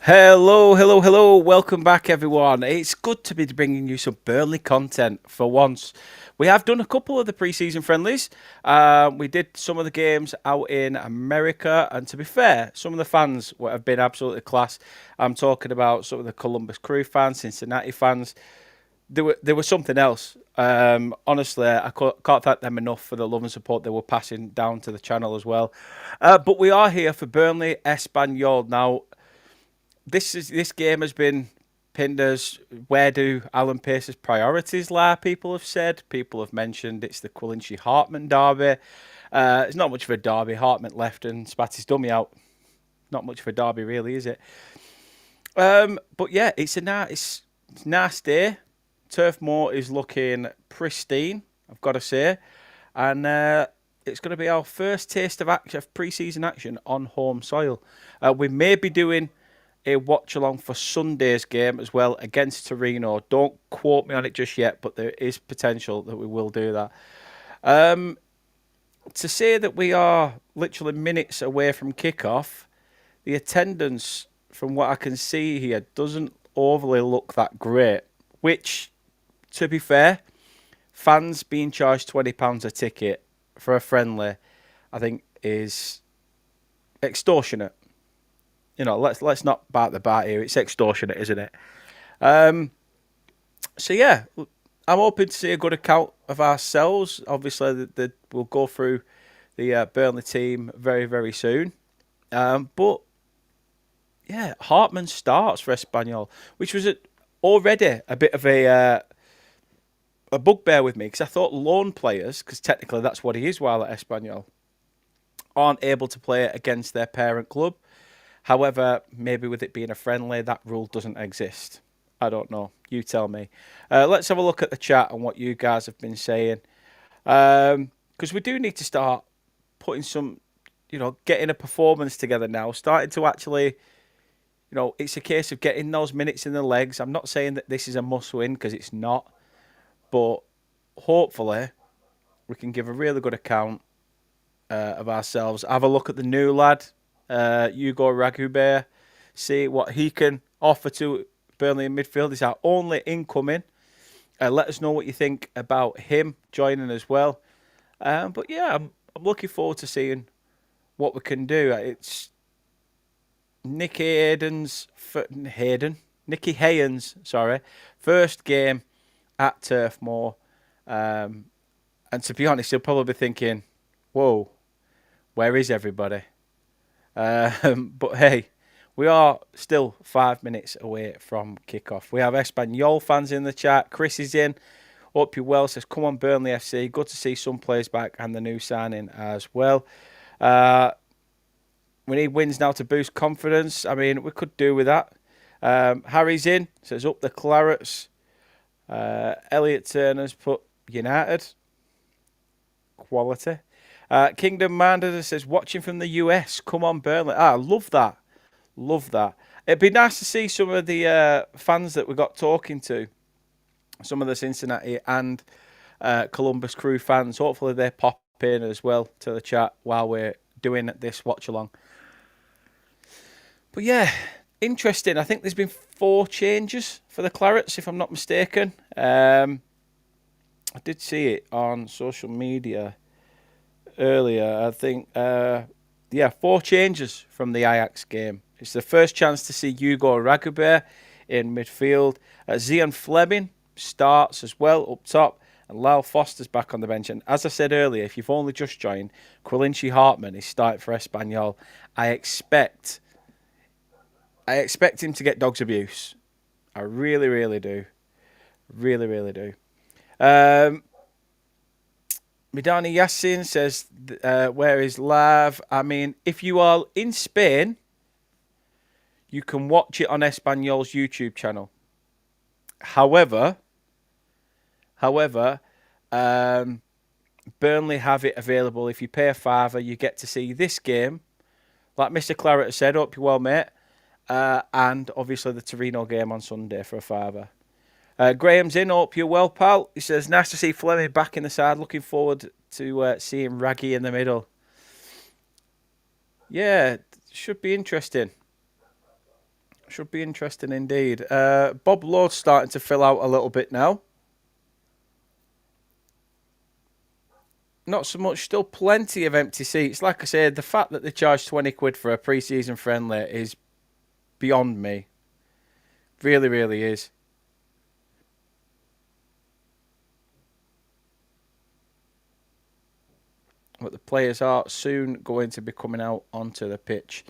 Hello, hello, hello. Welcome back, everyone. It's good to be bringing you some Burnley content for once. We have done a couple of the pre-season friendlies. We did some of the games out in America, and to be fair, some of the fans have been absolutely class. I'm talking about some of the Columbus Crew fans, Cincinnati fans. There was something else. Honestly, I can't thank them enough for the love and support they were passing down to the channel as well. But we are here for Burnley Espanyol now. This game has been pinned as where do Alan Pace's priorities lie? People have said. People have mentioned it's the Quillinshi Hartman derby. It's not much of a derby. Hartman left and spat his dummy out. Not much of a derby, really, is it? But yeah, it's a nice day. Turf Moor is looking pristine, I've got to say, and it's going to be our first taste of action, of pre-season action on home soil. We may be doing a watch along for Sunday's game as well against Torino. Don't quote me on it just yet, but there is potential that we will do that. To say that we are literally minutes away from kickoff, the attendance, from what I can see here, doesn't overly look that great. Which, to be fair, fans being charged £20 a ticket for a friendly, I think, is extortionate. Let's not bite the bite here. It's extortionate, isn't it? So yeah, I'm hoping to see a good account of ourselves. Obviously, we'll go through the Burnley team very, very soon. But yeah, Hartman starts for Espanyol, which was already a bit of a bugbear with me because I thought loan players, because technically that's what he is while at Espanyol, aren't able to play against their parent club. However, maybe with it being a friendly, that rule doesn't exist. I don't know. You tell me. Let's have a look at the chat and what you guys have been saying. Because we do need to start putting some, getting a performance together now. Starting to actually, it's a case of getting those minutes in the legs. I'm not saying that this is a must win because it's not. But hopefully, we can give a really good account of ourselves. Have a look at the new lad, Hugo Ragubert, see what he can offer to Burnley in midfield. He's our only incoming. Let us know what you think about him joining as well. But yeah, I'm looking forward to seeing what we can do. It's Nicky Hayden's, sorry, first game at Turf Moor. And to be honest, he'll probably be thinking, whoa, where is everybody? But hey, we are still 5 minutes away from kickoff. We have Espanyol fans in the chat. Chris is in. Hope you're well. Says, come on, Burnley FC. Good to see some players back and the new signing as well. We need wins now to boost confidence. I mean, we could do with that. Harry's in. Says, up the Clarets. Elliot Turner's put United. Quality. Kingdom Manders says, watching from the US. Come on, Burnley. I love that. Love that. It'd be nice to see some of the fans that we got talking to. Some of the Cincinnati and Columbus Crew fans. Hopefully they pop in as well to the chat while we're doing this watch along. But yeah, interesting. I think there's been 4 changes for the Clarets, if I'm not mistaken. I did see it on social media earlier. I think, 4 changes from the Ajax game. It's the first chance to see Hugo Ragubert in midfield. Zian Fleming starts as well up top. And Lyle Foster's back on the bench. And as I said earlier, if you've only just joined, Quillinshi Hartman is starting for Espanyol. I expect him to get dog's abuse. I really, really do. Really, really do. Midani Yassin says, where is Lav? I mean, if you are in Spain, you can watch it on Espanyol's YouTube channel. However, Burnley have it available. If you pay a fiver, you get to see this game. Like Mr. Claret said, hope you're well, mate. And obviously the Torino game on Sunday for a fiver. Graham's in. Hope you're well, pal. He says, nice to see Fleming back in the side. Looking forward to seeing Raggy in the middle. Yeah, should be interesting. Should be interesting indeed. Bob Lord's starting to fill out a little bit now. Not so much, still plenty of empty seats. Like I said, the fact that they charge 20 quid for a pre-season friendly is beyond me. Really, really is. But the players are soon going to be coming out onto the pitch.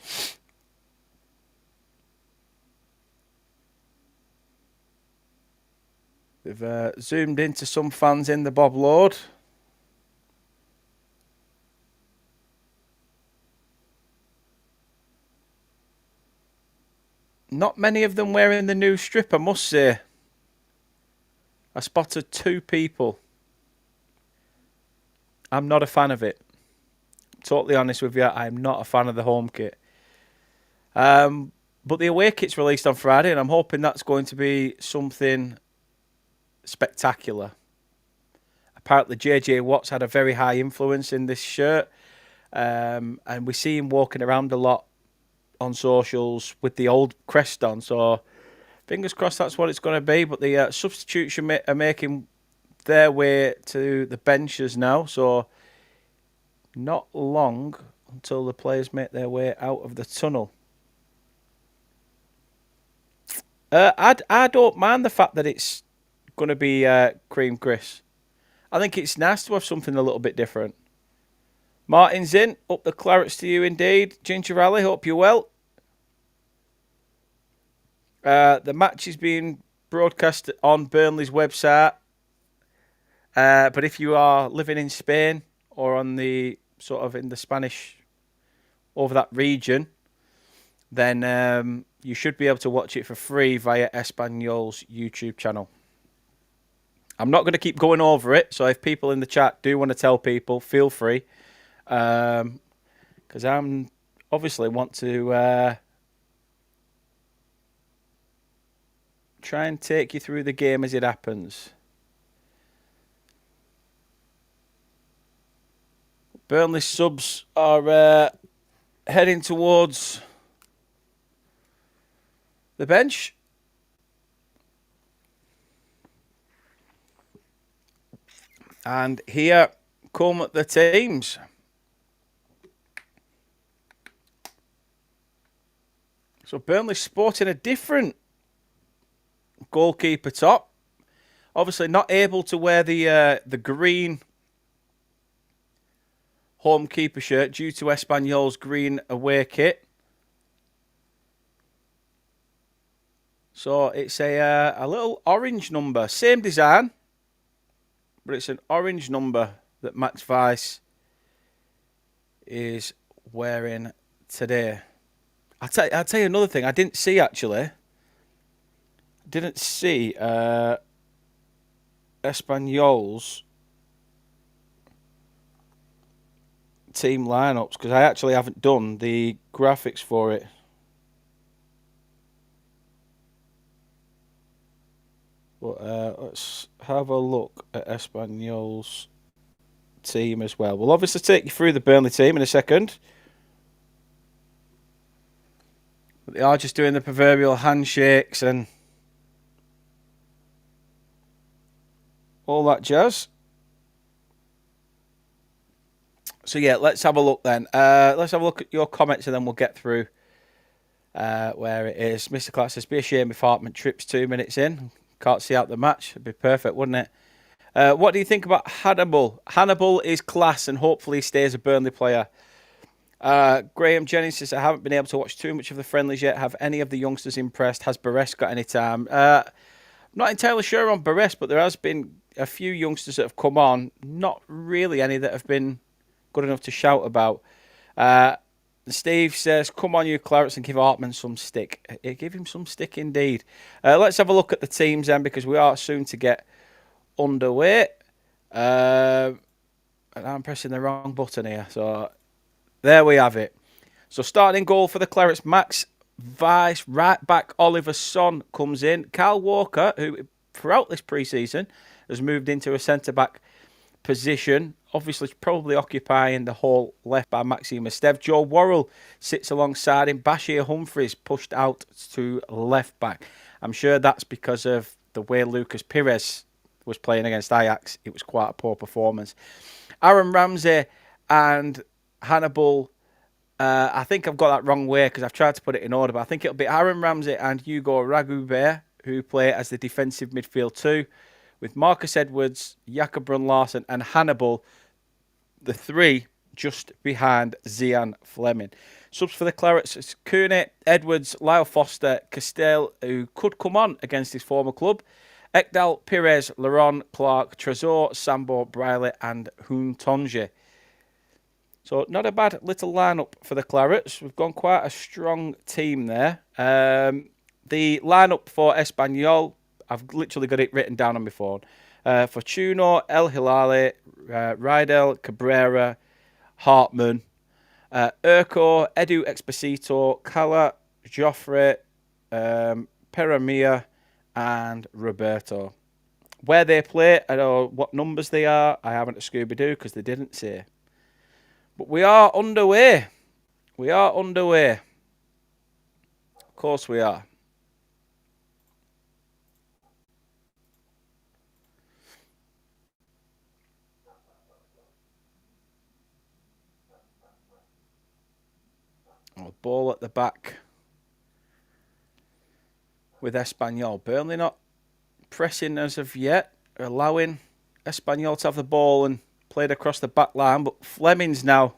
They've zoomed into some fans in the Bob Lord. Not many of them wearing the new strip, I must say. I spotted 2 people. I'm not a fan of it. Totally honest with you, I'm not a fan of the home kit. But the away kit's released on Friday, and I'm hoping that's going to be something spectacular. Apparently, JJ Watt's had a very high influence in this shirt, and we see him walking around a lot on socials with the old crest on. So, fingers crossed that's what it's going to be. But the substitutes are making their way to the benches now. So, not long until the players make their way out of the tunnel. I don't mind the fact that it's going to be cream Chris. I think it's nice to have something a little bit different. Martin's in. Up the Clarets to you indeed. Ginger Alley, hope you're well. The match is being broadcast on Burnley's website. But if you are living in Spain or on the sort of in the Spanish over that region, then you should be able to watch it for free via Espanyol's YouTube channel. I'm not going to keep going over it, so if people in the chat do want to tell people, feel free. Because I'm obviously want to try and take you through the game as it happens. Burnley subs are heading towards the bench. And here come the teams. So Burnley sporting a different goalkeeper top. Obviously not able to wear the green home keeper shirt due to Espanyol's green away kit. So it's a little orange number. Same design, but it's an orange number that Max Weiss is wearing today. I'll tell you another thing I didn't see actually. Didn't see Espanyol's team lineups because I actually haven't done the graphics for it. But let's have a look at Espanyol's team as well. We'll obviously take you through the Burnley team in a second. But they are just doing the proverbial handshakes and all that jazz. So yeah, let's have a look then. Let's have a look at your comments and then we'll get through where it is. Mr. Clark says, be a shame if Hartman trips 2 minutes in. Can't see out the match. It'd be perfect, wouldn't it? What do you think about Hannibal? Hannibal is class and hopefully stays a Burnley player. Graham Jennings says, I haven't been able to watch too much of the friendlies yet. Have any of the youngsters impressed? Has Barres got any time? Not entirely sure on Barres, but there has been a few youngsters that have come on. Not really any that have been good enough to shout about. Steve says, come on you Clarets and give Hartman some stick. Give him some stick indeed. Let's have a look at the teams then because we are soon to get underway. And I'm pressing the wrong button here. So there we have it. So starting goal for the Clarets, Max Weiss. Right back, Oliver Son comes in. Kyle Walker, who throughout this pre-season has moved into a centre-back position obviously probably occupying the hole left by Maxime Esteve. Joe Worrell sits alongside him. Bashir Humphries pushed out to left back. I'm sure that's because of the way Lucas Pires was playing against Ajax. It was quite a poor performance. Aaron Ramsey and Hannibal. I think I've got that wrong way because I've tried to put it in order, but I think it'll be Aaron Ramsey and Hugo Ragoubert who play as the defensive midfield two, with Marcus Edwards, Jakob Brun-Larsen and Hannibal, the three just behind Zian Fleming. Subs for the Clarets, it's Cooney, Edwards, Lyle Foster, Castell, who could come on against his former club, Ekdal, Pires, Laurent, Clark, Trezor, Sambo, Briley and Huntonje. So not a bad little lineup for the Clarets. We've gone quite a strong team there. The lineup for Espanyol, I've literally got it written down on my phone. Fortuno, El Hilali, Rydel, Cabrera, Hartman, Urco, Edu Exposito, Cala, Joffre, Peramia, and Roberto. Where they play, I know what numbers they are. I haven't a Scooby-Doo because they didn't say. But we are underway. We are underway. Of course we are. Oh, ball at the back with Espanyol. Burnley not pressing as of yet, allowing Espanyol to have the ball and played across the back line. But Fleming's now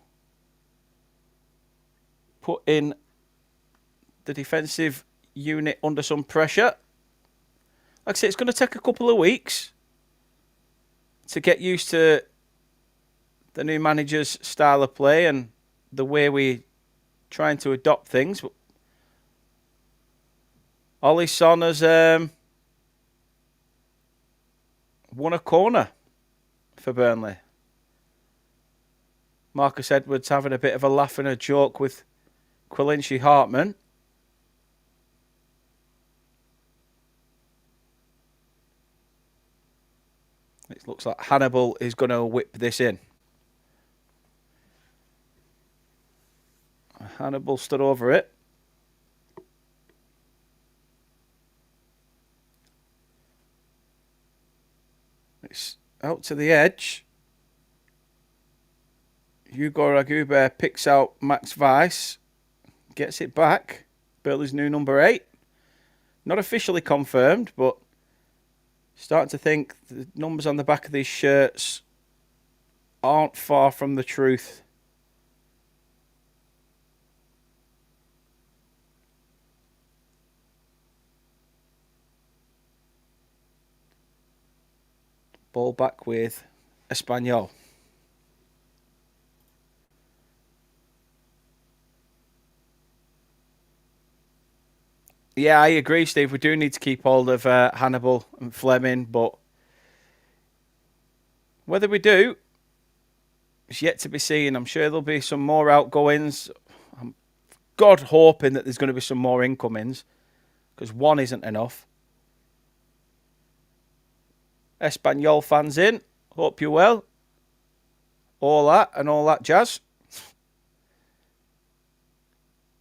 put in the defensive unit under some pressure. Like I say, it's going to take a couple of weeks to get used to the new manager's style of play and the way we're trying to adopt things. But Ollie Son has won a corner for Burnley. Marcus Edwards having a bit of a laugh and a joke with Quillinshi Hartman. It looks like Hannibal is going to whip this in. Hannibal stood over it. It's out to the edge. Hugo Ragoubert picks out Max Weiss. Gets it back. Burnley's new number 8. Not officially confirmed, but starting to think the numbers on the back of these shirts aren't far from the truth. Ball back with Espanyol. Yeah, I agree, Steve. We do need to keep hold of Hannibal and Fleming, but whether we do is yet to be seen. I'm sure there'll be some more outgoings. I'm God hoping that there's going to be some more incomings, because one isn't enough. Espanyol fans in. Hope you're well. All that and all that jazz.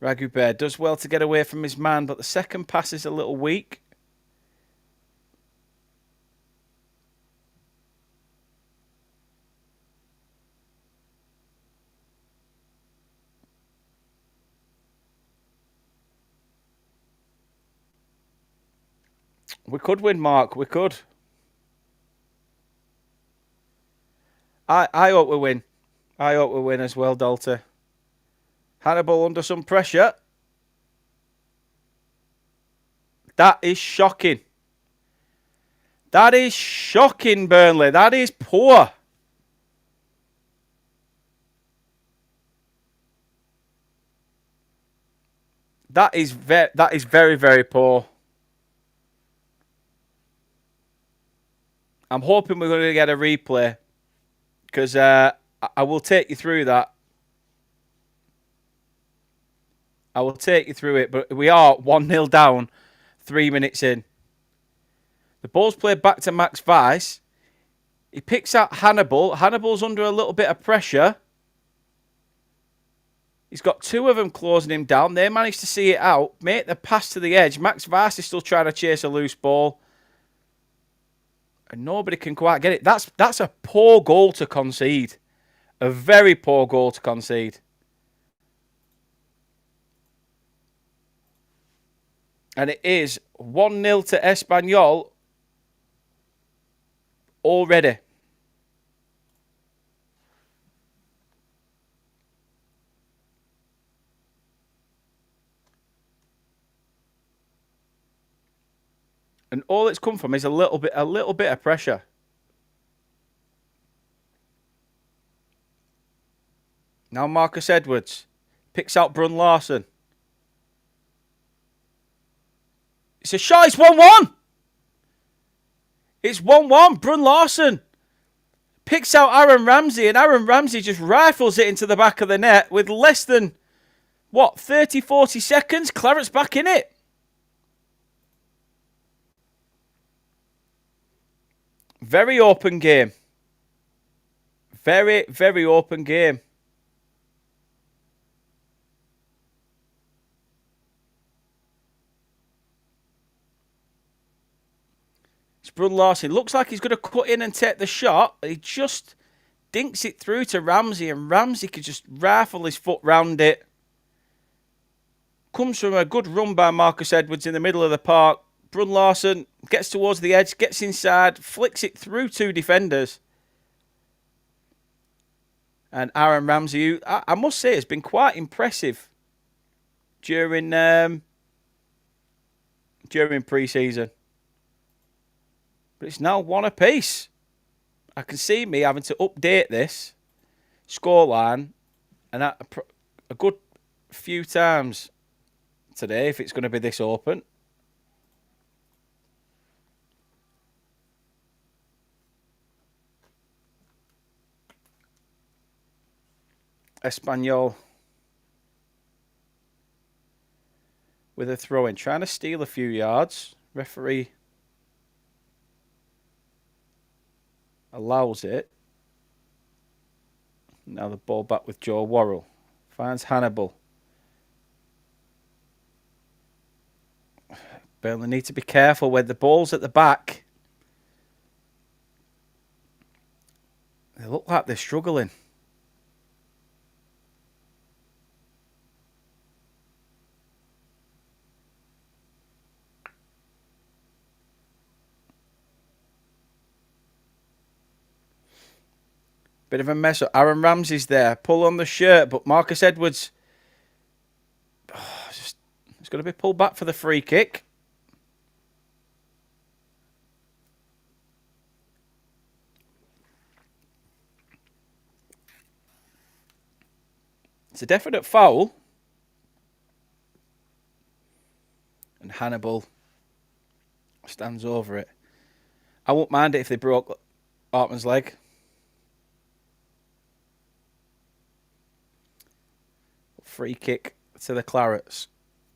Ragoubert does well to get away from his man, but the second pass is a little weak. We could win, Mark. We could. I hope we win. I hope we win as well, Dalton. Hannibal under some pressure. That is shocking. That is shocking, Burnley. That is poor. That is very, very poor. I'm hoping we're going to get a replay, because I will take you through that. I will take you through it, but we are 1-0 down 3 minutes in. The ball's played back to Max Weiss. He picks out Hannibal. Hannibal's under a little bit of pressure. He's got two of them closing him down. They managed to see it out, make the pass to the edge. Max Vast is still trying to chase a loose ball. And nobody can quite get it. That's a poor goal to concede. A very poor goal to concede. And it is 1-0 to Espanyol already. And all it's come from is a little bit of pressure. Now Marcus Edwards picks out Brun Larsen. It's a shot. It's 1-1. It's 1-1. Brun Larsen picks out Aaron Ramsey, and Aaron Ramsey just rifles it into the back of the net with less than, 30, 40 seconds? Clarets back in it. Very open game. Very, very open game. It's Brun Larsen. Looks like he's going to cut in and take the shot. He just dinks it through to Ramsey, and Ramsey could just rifle his foot round it. Comes from a good run by Marcus Edwards in the middle of the park. Brun Larsen gets towards the edge, gets inside, flicks it through two defenders. And Aaron Ramsey, who I must say has been quite impressive during pre-season. But it's now 1 apiece. I can see me having to update this scoreline and a good few times today if it's going to be this open. Espanyol with a throw-in, trying to steal a few yards. Referee allows it. Now the ball back with Joe Worrell. Finds Hannibal. Burnley need to be careful when the ball's at the back. They look like they're struggling. Bit of a mess up. Aaron Ramsey's there. Pull on the shirt, but Marcus Edwards it's going to be pulled back for the free kick. It's a definite foul. And Hannibal stands over it. I wouldn't mind it if they broke Hartman's leg. Free kick to the Clarets.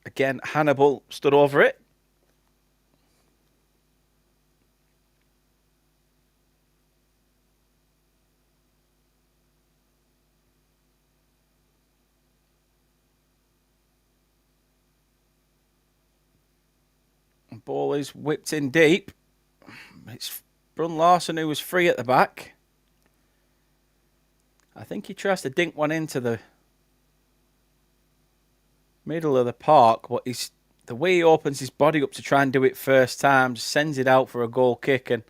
Again, Hannibal stood over it. The ball is whipped in deep. It's Brun Larsen who was free at the back. I think he tries to dink one into the middle of the park, but the way he opens his body up to try and do it first time, just sends it out for a goal kick, and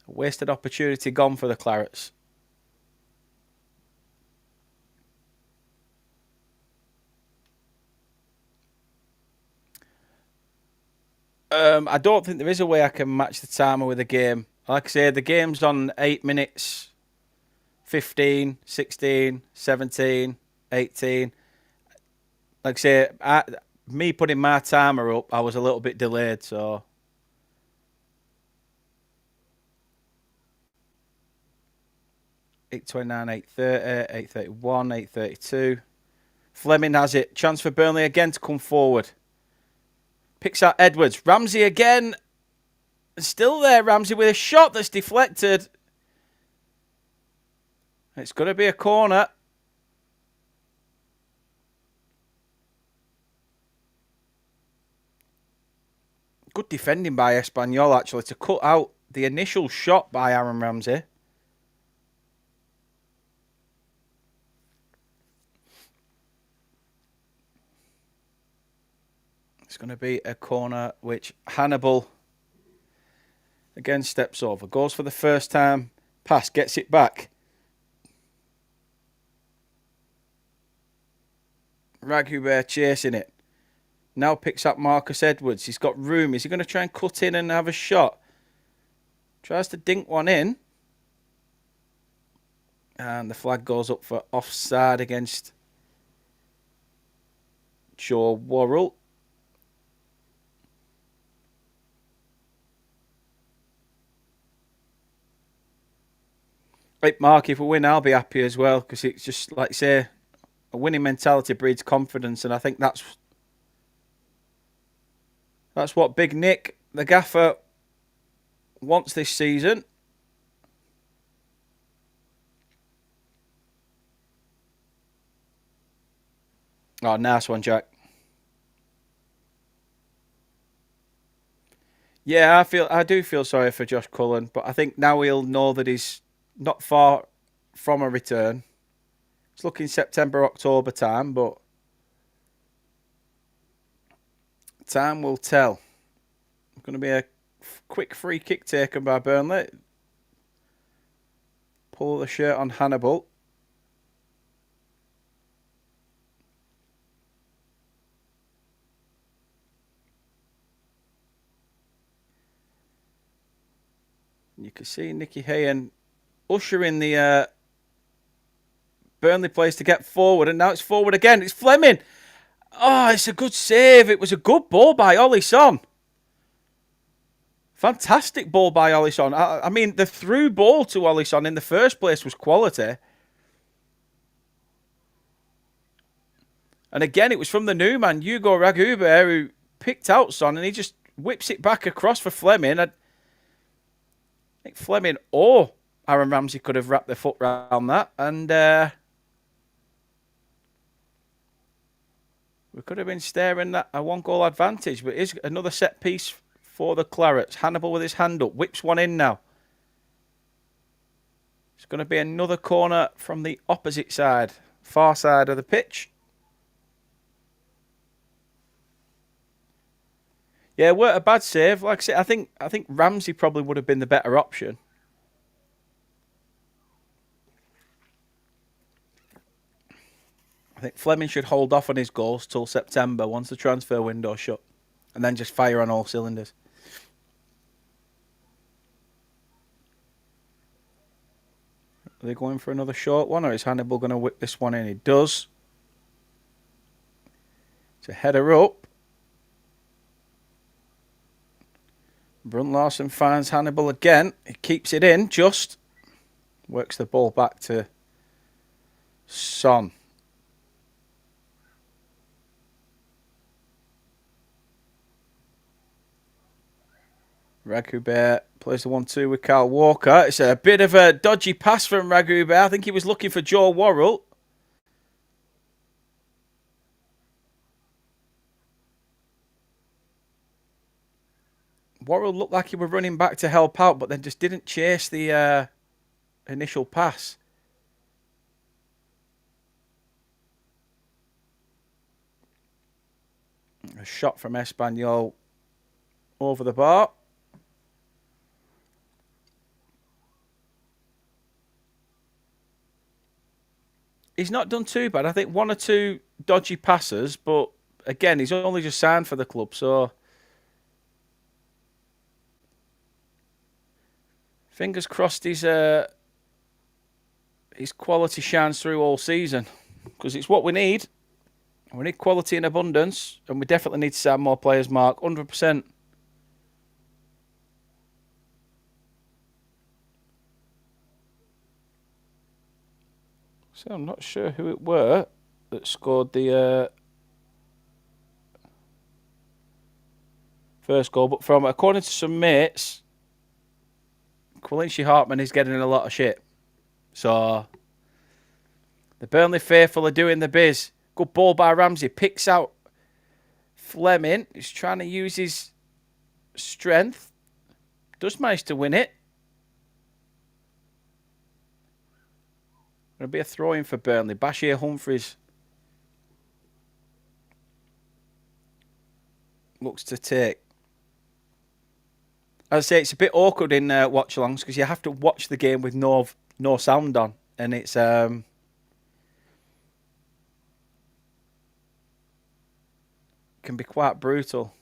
a wasted opportunity gone for the Clarets. I don't think there is a way I can match the timer with the game. Like I say, the game's on 8 minutes, 15, 16, 17, 18. Like I say, me putting my timer up, I was a little bit delayed, so. 8:29, 8:30, 8:31, 8:32. Fleming has it. Chance for Burnley again to come forward. Picks out Edwards. Ramsey again. And still there, Ramsey with a shot that's deflected. It's going to be a corner. Good defending by Espanyol, actually, to cut out the initial shot by Aaron Ramsey. It's going to be a corner which Hannibal again steps over. Goes for the first time. Pass, gets it back. Raghubert chasing it. Now picks up Marcus Edwards. He's got room. Is he going to try and cut in and have a shot? Tries to dink one in. And the flag goes up for offside against Joe Worrell. Right, Mark, if we win, I'll be happy as well, because it's just, like I say, a winning mentality breeds confidence, and I think that's what Big Nick, the gaffer, wants this season. Oh, nice one, Jack. Yeah, I do feel sorry for Josh Cullen, but I think now he'll know that he's not far from a return. It's looking September, October time, but time will tell. Going to be a quick free kick taken by Burnley. Pull the shirt on Hannibal. You can see Nicky Hayen ushering the Burnley players to get forward, and now it's forward again. It's Fleming. Oh, it's a good save. It was a good ball by Ollie Son. Fantastic ball by Ollie Son. I mean, the through ball to Ollie Son in the first place was quality. And again, it was from the new man, Hugo Raghubert, who picked out Son, and he just whips it back across for Fleming. I think Fleming or Aaron Ramsey could have wrapped their foot around that, and we could have been staring at a one-goal advantage. But it is another set piece for the Clarets. Hannibal with his hand up, whips one in now. It's going to be another corner from the opposite side, far side of the pitch. Yeah, it weren't a bad save. Like I said, I think Ramsey probably would have been the better option. I think Fleming should hold off on his goals till September once the transfer window shut, and then just fire on all cylinders. Are they going for another short one, or is Hannibal going to whip this one in? He does. It's a header up. Brunt Larson finds Hannibal again. He keeps it in, just works the ball back to Son. Raghubert plays the 1-2 with Kyle Walker. It's a bit of a dodgy pass from Raghubert. I think he was looking for Joe Worrell. Worrell looked like he was running back to help out, but then just didn't chase the initial pass. A shot from Espanyol over the bar. He's not done too bad. I think one or two dodgy passes, but again, he's only just signed for the club, so fingers crossed his quality shines through all season, because it's what we need. We need quality in abundance, and we definitely need to sign more players, Mark, 100%. So I'm not sure who it were that scored the first goal, but according to some mates, Quillency Hartman is getting a lot of shit. So the Burnley faithful are doing the biz. Good ball by Ramsey. Picks out Fleming. He's trying to use his strength. Does manage to win it. Going to be a throw-in for Burnley. Bashir Humphries looks to take. As I say, it's a bit awkward in watch-alongs because you have to watch the game with no sound on. And it's... can be quite brutal.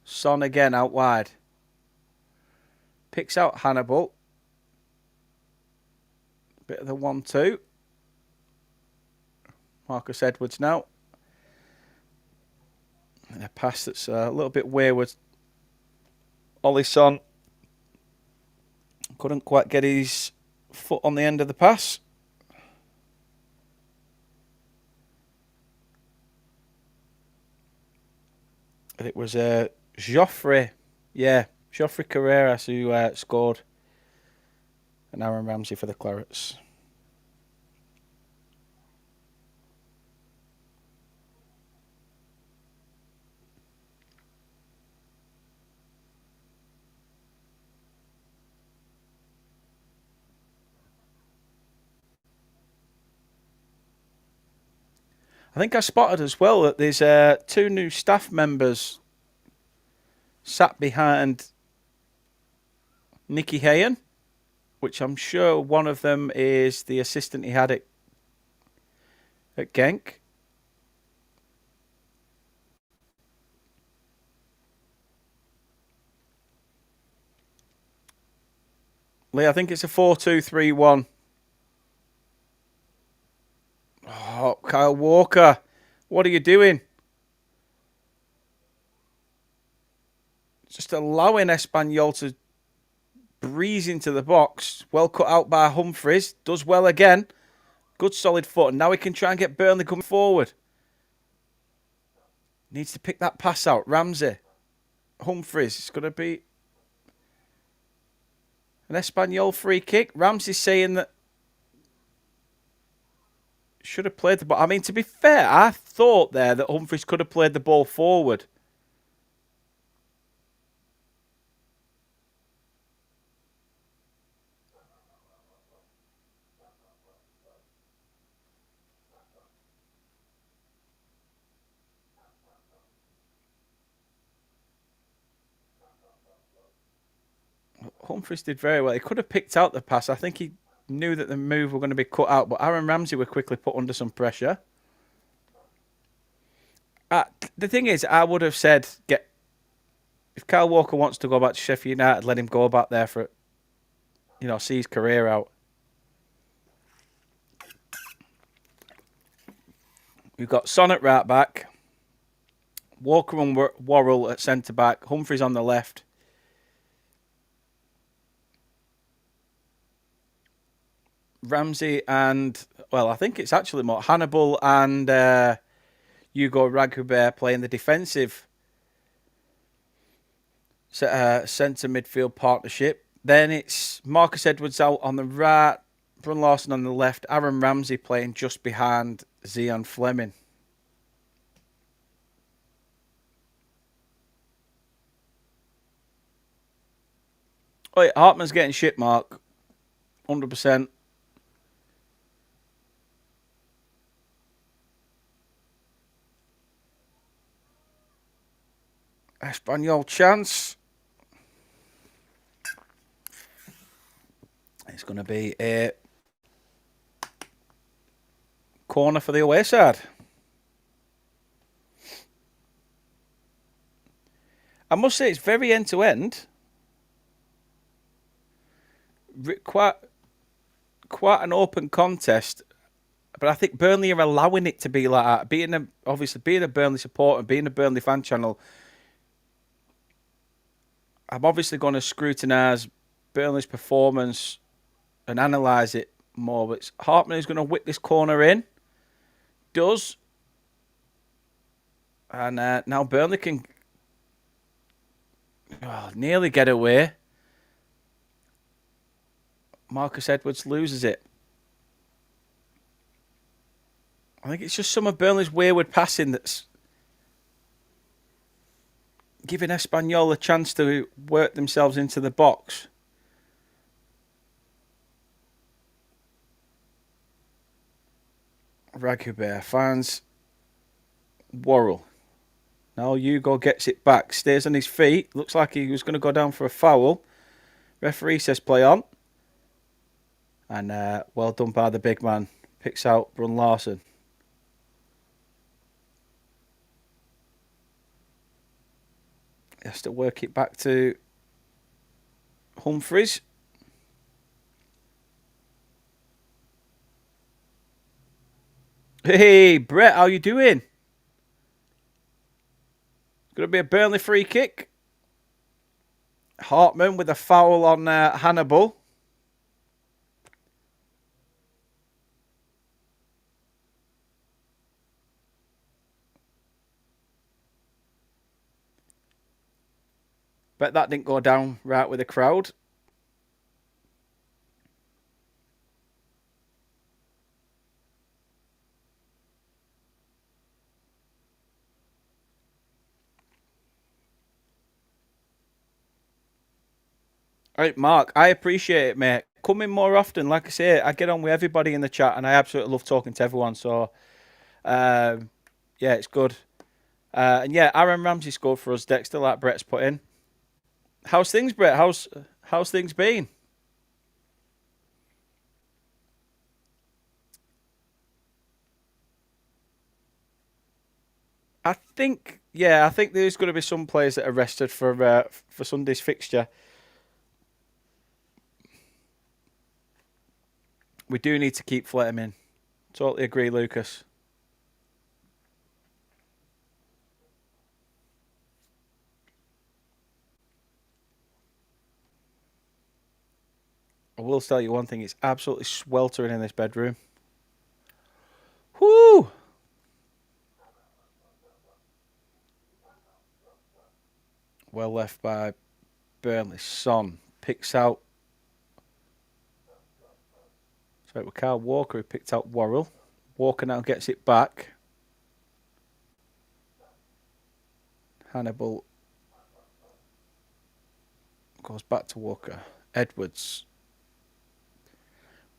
Son again out wide. Picks out Hannibal. Bit of the 1-2. Marcus Edwards now. And a pass that's a little bit wayward. Ollie Son couldn't quite get his foot on the end of the pass. And it was Joffrey. Yeah, Joffrey Carreras who scored. And Aaron Ramsey for the Clarets. I think I spotted as well that there's 2 new staff members sat behind Nicky Hayen, which I'm sure one of them is the assistant he had at Genk. Lee, I think it's a 4-2-3-1. Oh, Kyle Walker, what are you doing? Just allowing Espanyol to breeze into the box. Well cut out by Humphries. Does well again. Good solid foot. And now he can try and get Burnley coming forward. Needs to pick that pass out. Ramsey. Humphries. It's going to be an Espanyol free kick. Ramsey's saying that should have played the ball. I mean, to be fair, I thought there that Humphries could have played the ball forward. Humphries did very well. He could have picked out the pass. I think he knew that the move were going to be cut out, but Aaron Ramsey were quickly put under some pressure. The thing is, I would have said, if Kyle Walker wants to go back to Sheffield United, let him go back there for, see his career out. We've got Son at right back, Walker and Worrell at centre back, Humphries on the left. Ramsey and, well, I think it's actually more Hannibal and Hugo Ragubert playing the defensive centre midfield partnership. Then it's Marcus Edwards out on the right, Brun Larson on the left, Aaron Ramsey playing just behind Zion Fleming. Oh, yeah, Hartman's getting shit, Mark. 100%. Espanyol chance. It's going to be a corner for the away side. I must say it's very end-to-end. Quite an open contest. But I think Burnley are allowing it to be like that. Being a Burnley supporter and being a Burnley fan channel, I'm obviously going to scrutinise Burnley's performance and analyse it more. But it's Hartman who's going to whip this corner in. Does. And now Burnley can nearly get away. Marcus Edwards loses it. I think it's just some of Burnley's wayward passing that's giving Espanyol a chance to work themselves into the box. Raghuber finds Worrell. Now Hugo gets it back, stays on his feet. Looks like he was going to go down for a foul. Referee says play on. And well done by the big man. Picks out Brun Larson. He has to work it back to Humphries. Hey, Brett, how you doing? It's going to be a Burnley free kick. Hartman with a foul on Hannibal. Bet that didn't go down right with the crowd. Right, Mark, I appreciate it, mate. Come in more often. Like I say, I get on with everybody in the chat and I absolutely love talking to everyone. So, yeah, it's good. And yeah, Aaron Ramsey scored for us, Dexter, like Brett's put in. How's things, Brett? How's things been? I think there's going to be some players that are rested for Sunday's fixture. We do need to keep Fletcher in. Totally agree, Lucas. I will tell you one thing, it's absolutely sweltering in this bedroom. Whoo! Well left by Burnley. Son picks out. So it was Kyle Walker who picked out Worrell. Walker now gets it back. Hannibal goes back to Walker. Edwards.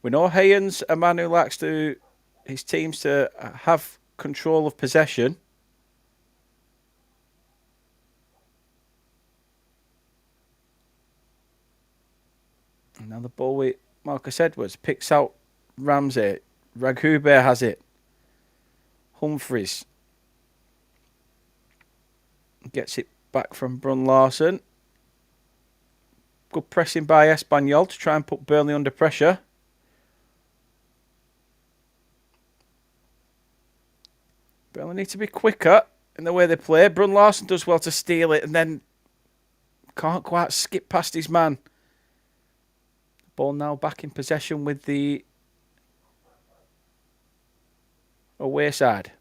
We know Haynes, a man who likes his teams to have control of possession. And now the ball with Marcus Edwards picks out Ramsey. Raghuber has it. Humphries gets it back from Brun Larson. Good pressing by Espanyol to try and put Burnley under pressure. Burnley need to be quicker in the way they play. Brun Larson does well to steal it and then can't quite skip past his man. Ball now back in possession with the away side.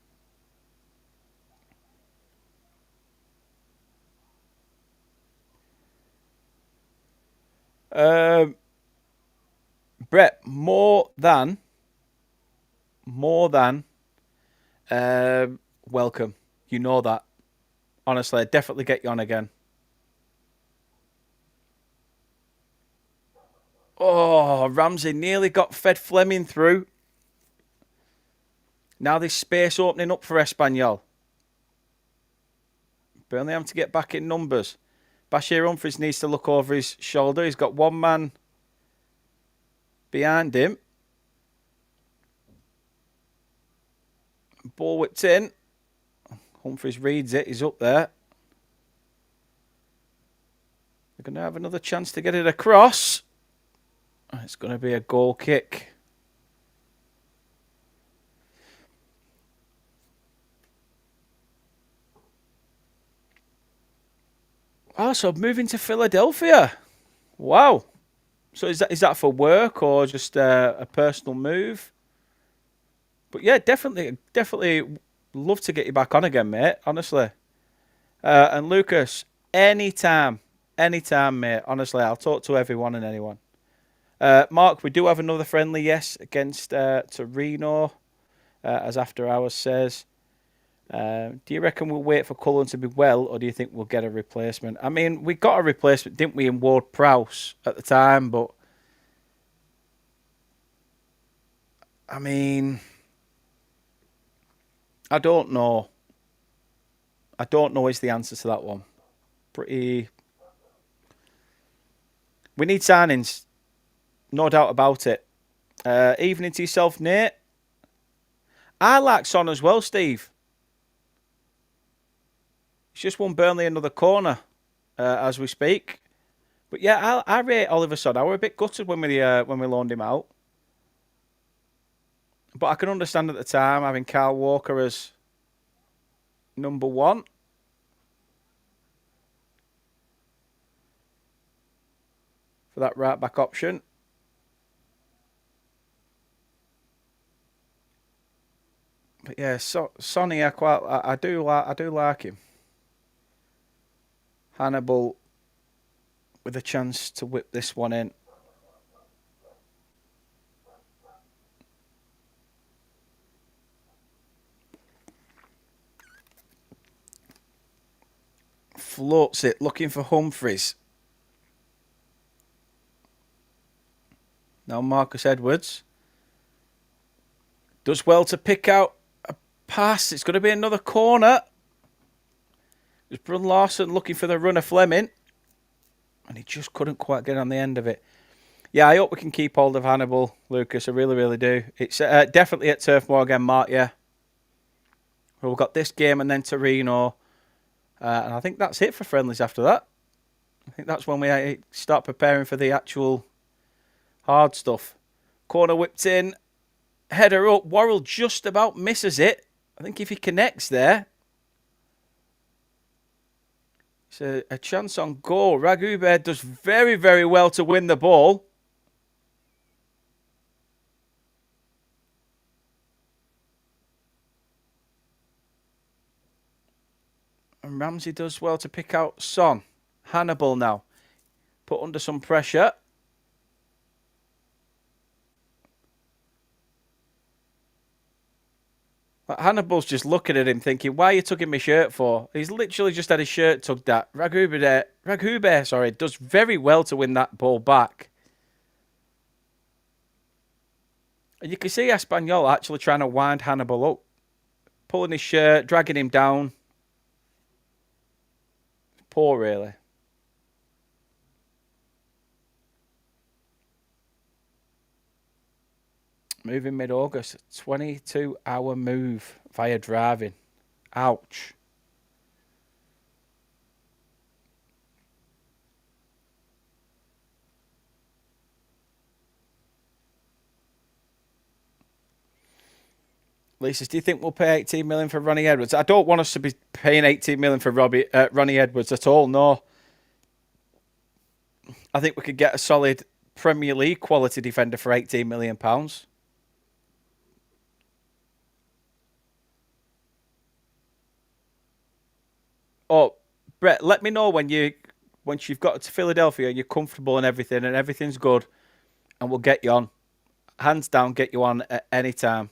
Brett, more than welcome. You know that. Honestly, I'd definitely get you on again. Oh, Ramsey nearly got Fed Fleming through. Now there's space opening up for Espanyol. Burnley having to get back in numbers. Bashir Humphries needs to look over his shoulder. He's got one man behind him. Ball whipped in. Humphries reads it. He's up there. They're going to have another chance to get it across. It's going to be a goal kick. Oh, so moving to Philadelphia. Wow. So is that for work or just a personal move? But yeah, definitely love to get you back on again, mate. Honestly. And Lucas, anytime, mate. Honestly, I'll talk to everyone and anyone. Mark, we do have another friendly, yes, against Torino, as After Hours says. Do you reckon we'll wait for Cullen to be well, or do you think we'll get a replacement? I mean, we got a replacement, didn't we, in Ward-Prowse at the time, but I mean, I don't know. I don't know is the answer to that one. Pretty. We need signings, no doubt about it. Evening to yourself, Nate. I like Son as well, Steve. He's just won Burnley another corner as we speak. But yeah, I rate Oliver Son. I were a bit gutted when we loaned him out. But I can understand at the time having Kyle Walker as number one. For that right back option. But yeah, Sonny, I do like him. Hannibal with a chance to whip this one in. Floats it, looking for Humphreys. Now Marcus Edwards does well to pick out a pass. It's going to be another corner. There's Brun Larson looking for the runner Fleming. And he just couldn't quite get on the end of it. Yeah, I hope we can keep hold of Hannibal, Lucas. I really, really do. It's definitely at Turf Moor again, Mark, yeah. Well, we've got this game and then Torino. And I think that's it for friendlies after that. I think that's when we start preparing for the actual hard stuff. Corner whipped in. Header up. Worrell just about misses it. I think if he connects there, it's a chance on goal. Ragube does very, very well to win the ball. And Ramsey does well to pick out Son. Hannibal now. Put under some pressure. Hannibal's just looking at him thinking, why are you tugging my shirt for? He's literally just had his shirt tugged at. Ragube, does very well to win that ball back. And you can see Espanyol actually trying to wind Hannibal up. Pulling his shirt, dragging him down. Poor, really. Moving mid-August. 22-hour move via driving. Ouch. Lisa, do you think we'll pay 18 million for Ronnie Edwards? I don't want us to be paying 18 million for Ronnie Edwards at all, no. I think we could get a solid Premier League quality defender for 18 million pounds. Oh, Brett, let me know once you've got to Philadelphia and you're comfortable and everything's good, and we'll get you on. Hands down, get you on at any time.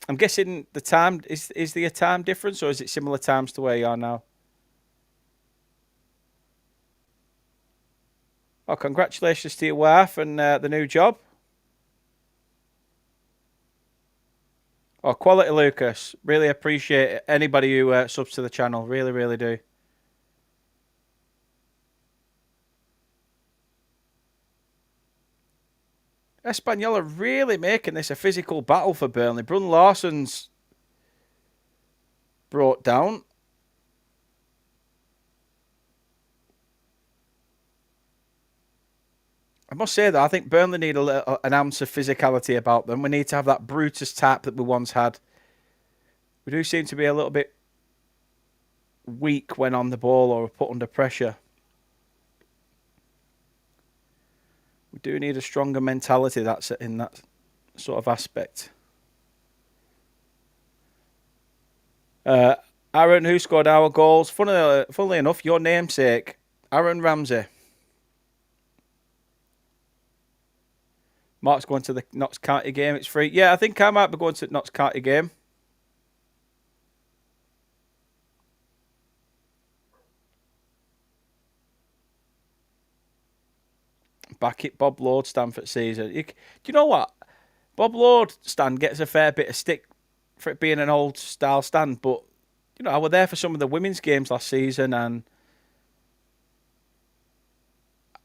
I'm guessing the time is there a time difference, or is it similar times to where you are now? Oh, congratulations to your wife and the new job. Oh, quality, Lucas. Really appreciate it. Anybody who subs to the channel. Really, really do. Espanyol are really making this a physical battle for Burnley. Brun Larson's brought down. I must say that I think Burnley need an ounce of physicality about them. We need to have that Brutus tap that we once had. We do seem to be a little bit weak when on the ball or put under pressure. We do need a stronger mentality that's in that sort of aspect. Aaron, who scored our goals? Funnily enough, your namesake, Aaron Ramsey. Mark's going to the Notts County game. It's free. Yeah, I think I might be going to the Notts County game. Back it, Bob Lord stand for season. Do you know what? Bob Lord stand gets a fair bit of stick for it being an old style stand, but you know, I was there for some of the women's games last season, and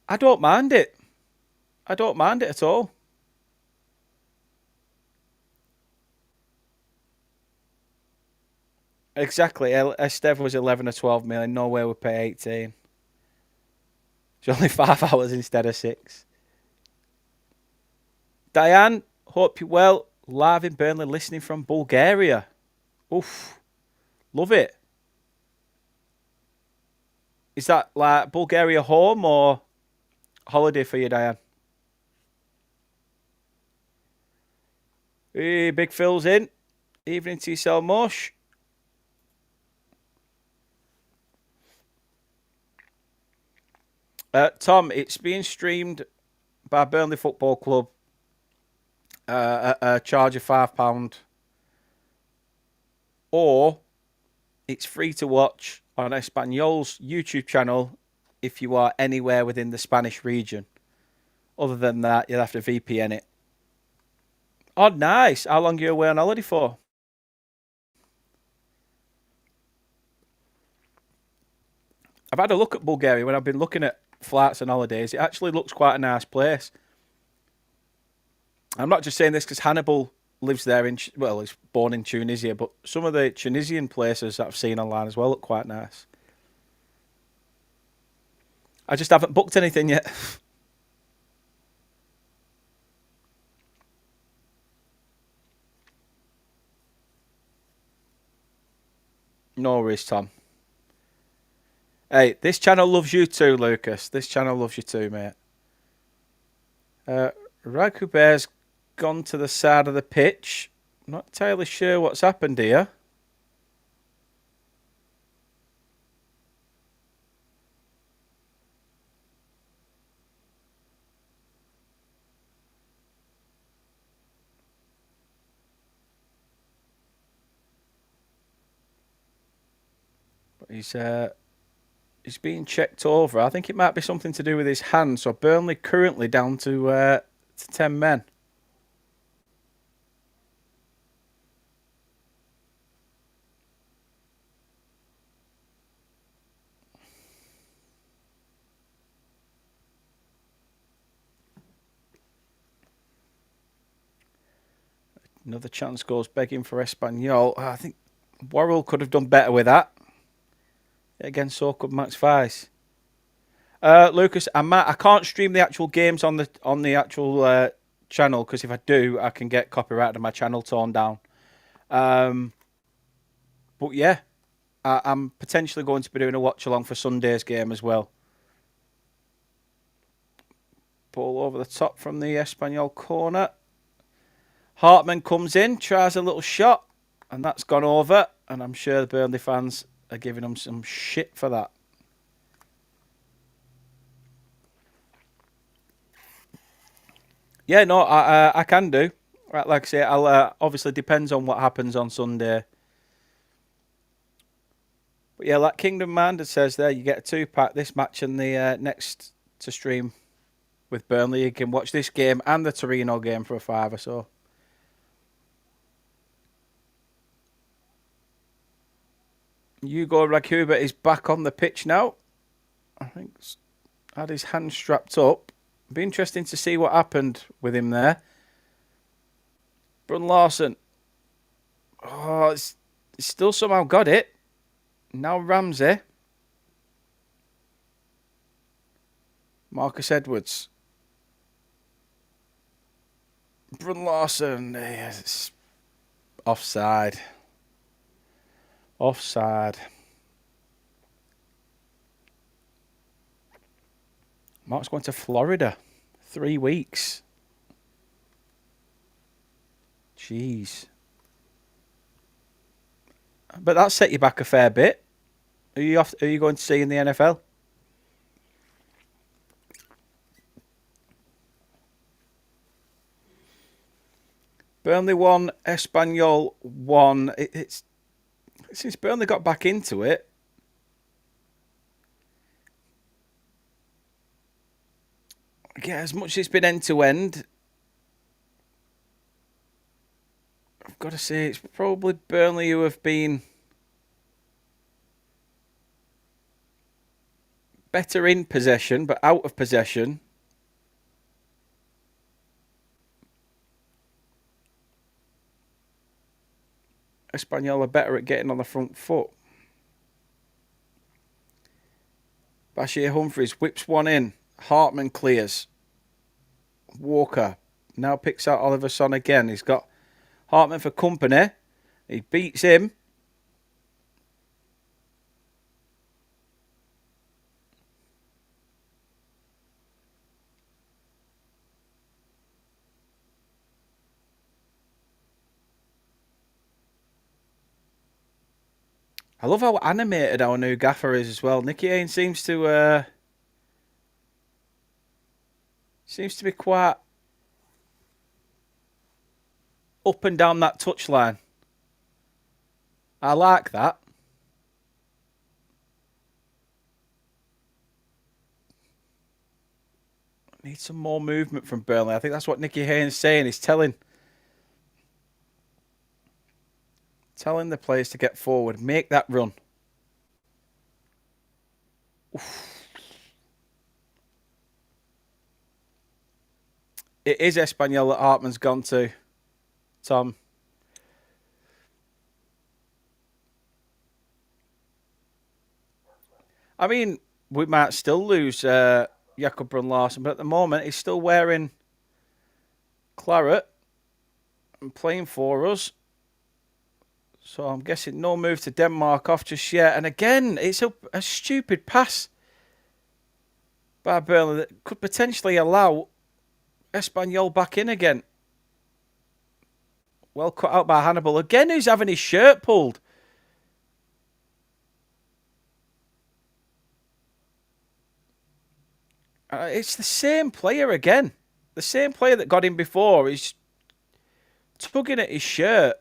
I don't mind it. I don't mind it at all. Exactly. Esteve was 11 or 12 million. No way would pay 18. It's only 5 hours instead of 6. Diane, hope you're well. Live in Burnley, listening from Bulgaria. Oof, love it. Is that like Bulgaria home or holiday for you, Diane? Hey, Big Phil's in. Evening to yourself, Mosh. Tom, it's being streamed by Burnley Football Club. A charge of £5, or it's free to watch on Espanyol's YouTube channel if you are anywhere within the Spanish region. Other than that, you'll have to VPN it. Oh, nice. How long are you away on holiday for? I've had a look at Bulgaria when I've been looking at flights and holidays. It actually looks quite a nice place. I'm not just saying this because Hannibal lives there well, he's born in Tunisia, but some of the Tunisian places that I've seen online as well look quite nice. I just haven't booked anything yet. No worries, Tom. Hey, this channel loves you too, Lucas. This channel loves you too, mate. Ragu Bear's gone to the side of the pitch. Not entirely sure what's happened here. But he's being checked over. I think it might be something to do with his hand. So Burnley currently down to 10 men. Another chance goes begging for Espanyol. I think Worrell could have done better with that. Again, so could Max Weiss. Lucas, I can't stream the actual games on the actual channel because if I do, I can get copyright and my channel torn down. But yeah, I'm potentially going to be doing a watch along for Sunday's game as well. Ball over the top from the Espanyol corner. Hartman comes in, tries a little shot, and that's gone over. And I'm sure the Burnley fans are giving him some shit for that. Yeah, no, I can do. Right, like I say, I'll obviously depends on what happens on Sunday. But yeah, like Kingdom Minded says there, you get a 2-pack this match and the next to stream with Burnley. You can watch this game and the Torino game for a £5 or so. Hugo Rakuba is back on the pitch now. I think had his hand strapped up. Be interesting to see what happened with him there. Brun Larson. Oh, it's still somehow got it. Now Ramsey. Marcus Edwards. Brun Larson. Yes, offside. Offside. Mark's going to Florida. 3 weeks. Jeez. But that set you back a fair bit. Are you going to see in the NFL? Burnley 1, Espanyol 1. It's since Burnley got back into it. Yeah, as much as it's been end to end, I've got to say it's probably Burnley who have been better in possession, but out of possession. Espanyol are better at getting on the front foot. Bashir Humphries whips one in. Hartman clears. Walker now picks out Oliver Son again. He's got Hartman for company. He beats him. I love how animated our new gaffer is as well. Nicky Haynes seems to be quite up and down that touchline. I like that. Need some more movement from Burnley. I think that's what Nicky Haynes is saying. He's telling the players to get forward, make that run. Oof. It is Espanyol that Hartman's gone to, Tom. I mean, we might still lose Jakob Brun-Larsen, but at the moment he's still wearing claret and playing for us. So I'm guessing no move to Denmark off just yet. And again, it's a stupid pass by Burnley that could potentially allow Espanyol back in again. Well cut out by Hannibal. Again, who's having his shirt pulled? It's the same player again. The same player that got him before. He's tugging at his shirt.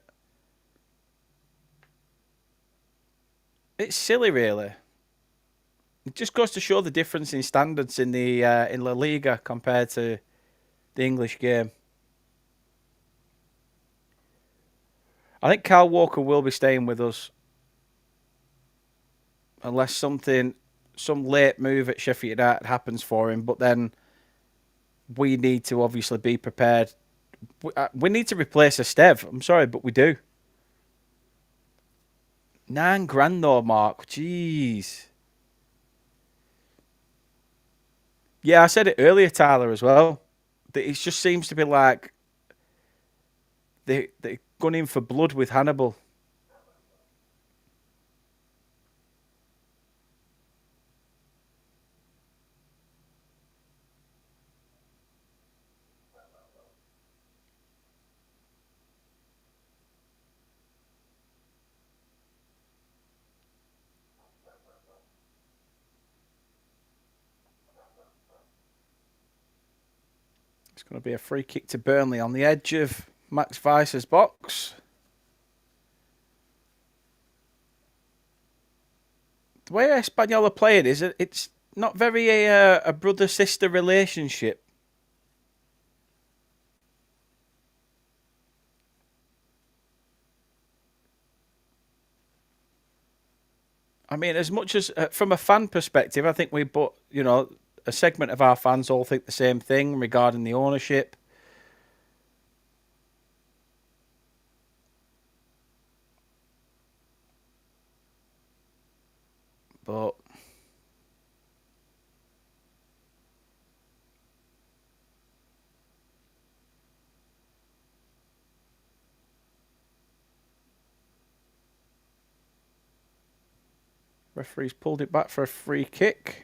It's silly, really. It just goes to show the difference in standards in the in La Liga compared to the English game. I think Kyle Walker will be staying with us unless some late move at Sheffield United happens for him. But then we need to obviously be prepared. We need to replace Esteve. I'm sorry, but we do. £9,000 though, Mark. Jeez. Yeah, I said it earlier, Tyler, as well. That it just seems to be like they're gunning for blood with Hannibal. It's going to be a free kick to Burnley on the edge of Max Weiss's box. The way Espanyol are playing is it's not very a brother-sister relationship. I mean, as much as from a fan perspective, I think a segment of our fans all think the same thing regarding the ownership. But referee's pulled it back for a free kick.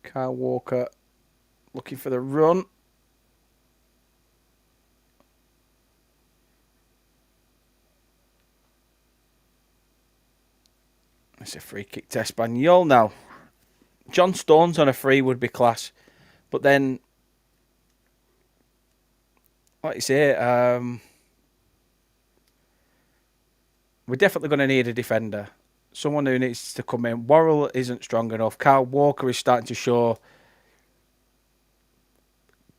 Kyle Walker looking for the run. It's a free kick to Espanyol now. John Stones on a free would be class. But then like you say, we're definitely going to need a defender. Someone who needs to come in. Worrell isn't strong enough. Kyle Walker is starting to show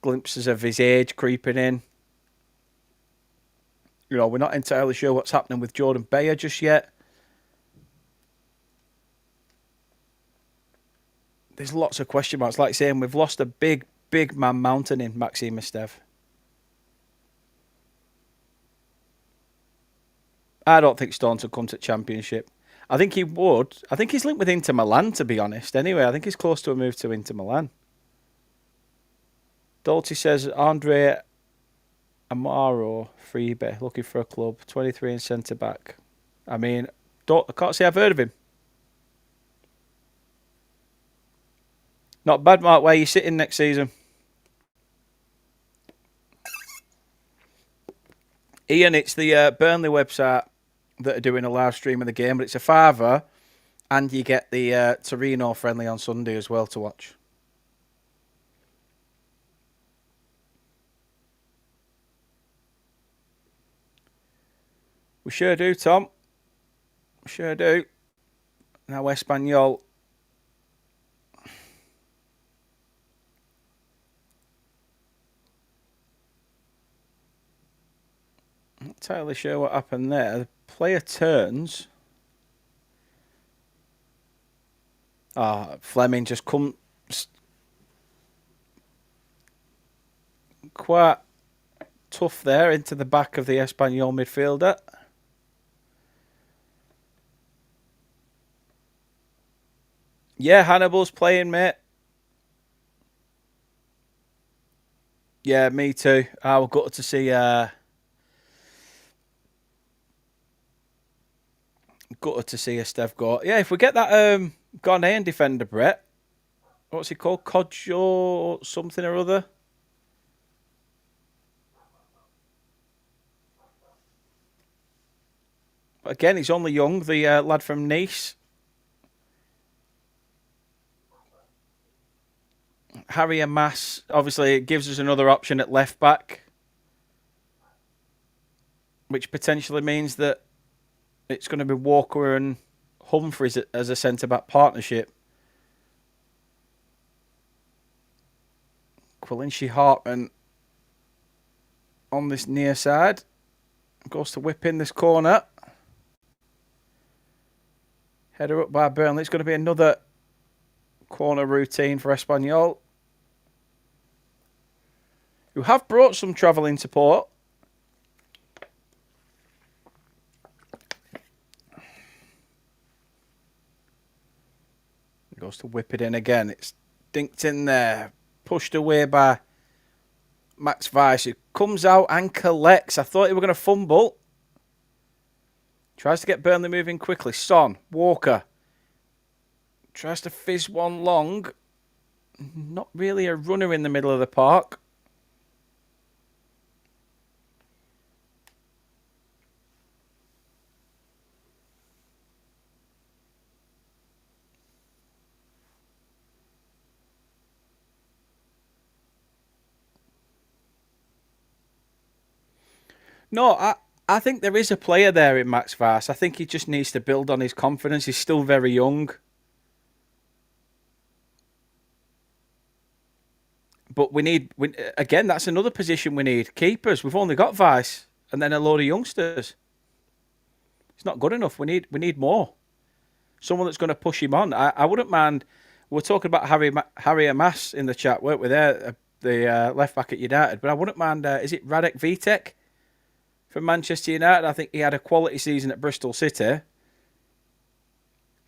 glimpses of his age creeping in. You know, we're not entirely sure what's happening with Jordan Bayer just yet. There's lots of question marks. Like saying, we've lost a big man mountain in Maxime Estev. I don't think Stones will come to the Championship. I think he would. I think he's linked with Inter Milan, to be honest. Anyway, I think he's close to a move to Inter Milan. Dolce says, Andre Amaro, freebie, looking for a club. 23 and centre-back. I mean, I can't say I've heard of him. Not bad, Mark. Where are you sitting next season? Ian, it's the Burnley website that are doing a live stream of the game, but it's a fiver, and you get the Torino friendly on Sunday as well to watch. We sure do, Tom. We sure do. Now, Espanyol. Not entirely sure what happened there. The player turns. Fleming just comes quite tough there into the back of the Espanyol midfielder. Yeah, Hannibal's playing, mate. Yeah, me too. I was gutted to see Esteve go. Yeah, if we get that Ghanaian defender, Brett, what's he called? Kodjo something or other? But again, he's only young, the lad from Nice. Harry Amas, obviously, it gives us another option at left back, which potentially means that it's going to be Walker and Humphreys as a centre-back partnership. Quillinshi Hartman on this near side. Goes to whip in this corner. Header up by Burnley. It's going to be another corner routine for Espanyol, who have brought some travelling support. Goes to whip it in again. It's dinked in there. Pushed away by Max Weiss, who comes out and collects. I thought he were going to fumble. Tries to get Burnley moving quickly. Son, Walker. Tries to fizz one long. Not really a runner in the middle of the park. No, I think there is a player there in Max Weiss. I think he just needs to build on his confidence. He's still very young. But again, that's another position we need. Keepers. We've only got Weiss and then a load of youngsters. It's not good enough. We need more. Someone that's going to push him on. I wouldn't mind. We're talking about Harry Amas in the chat, weren't we? There, the left back at United. But I wouldn't mind. Is it Radek Vitek from Manchester United? I think he had a quality season at Bristol City. I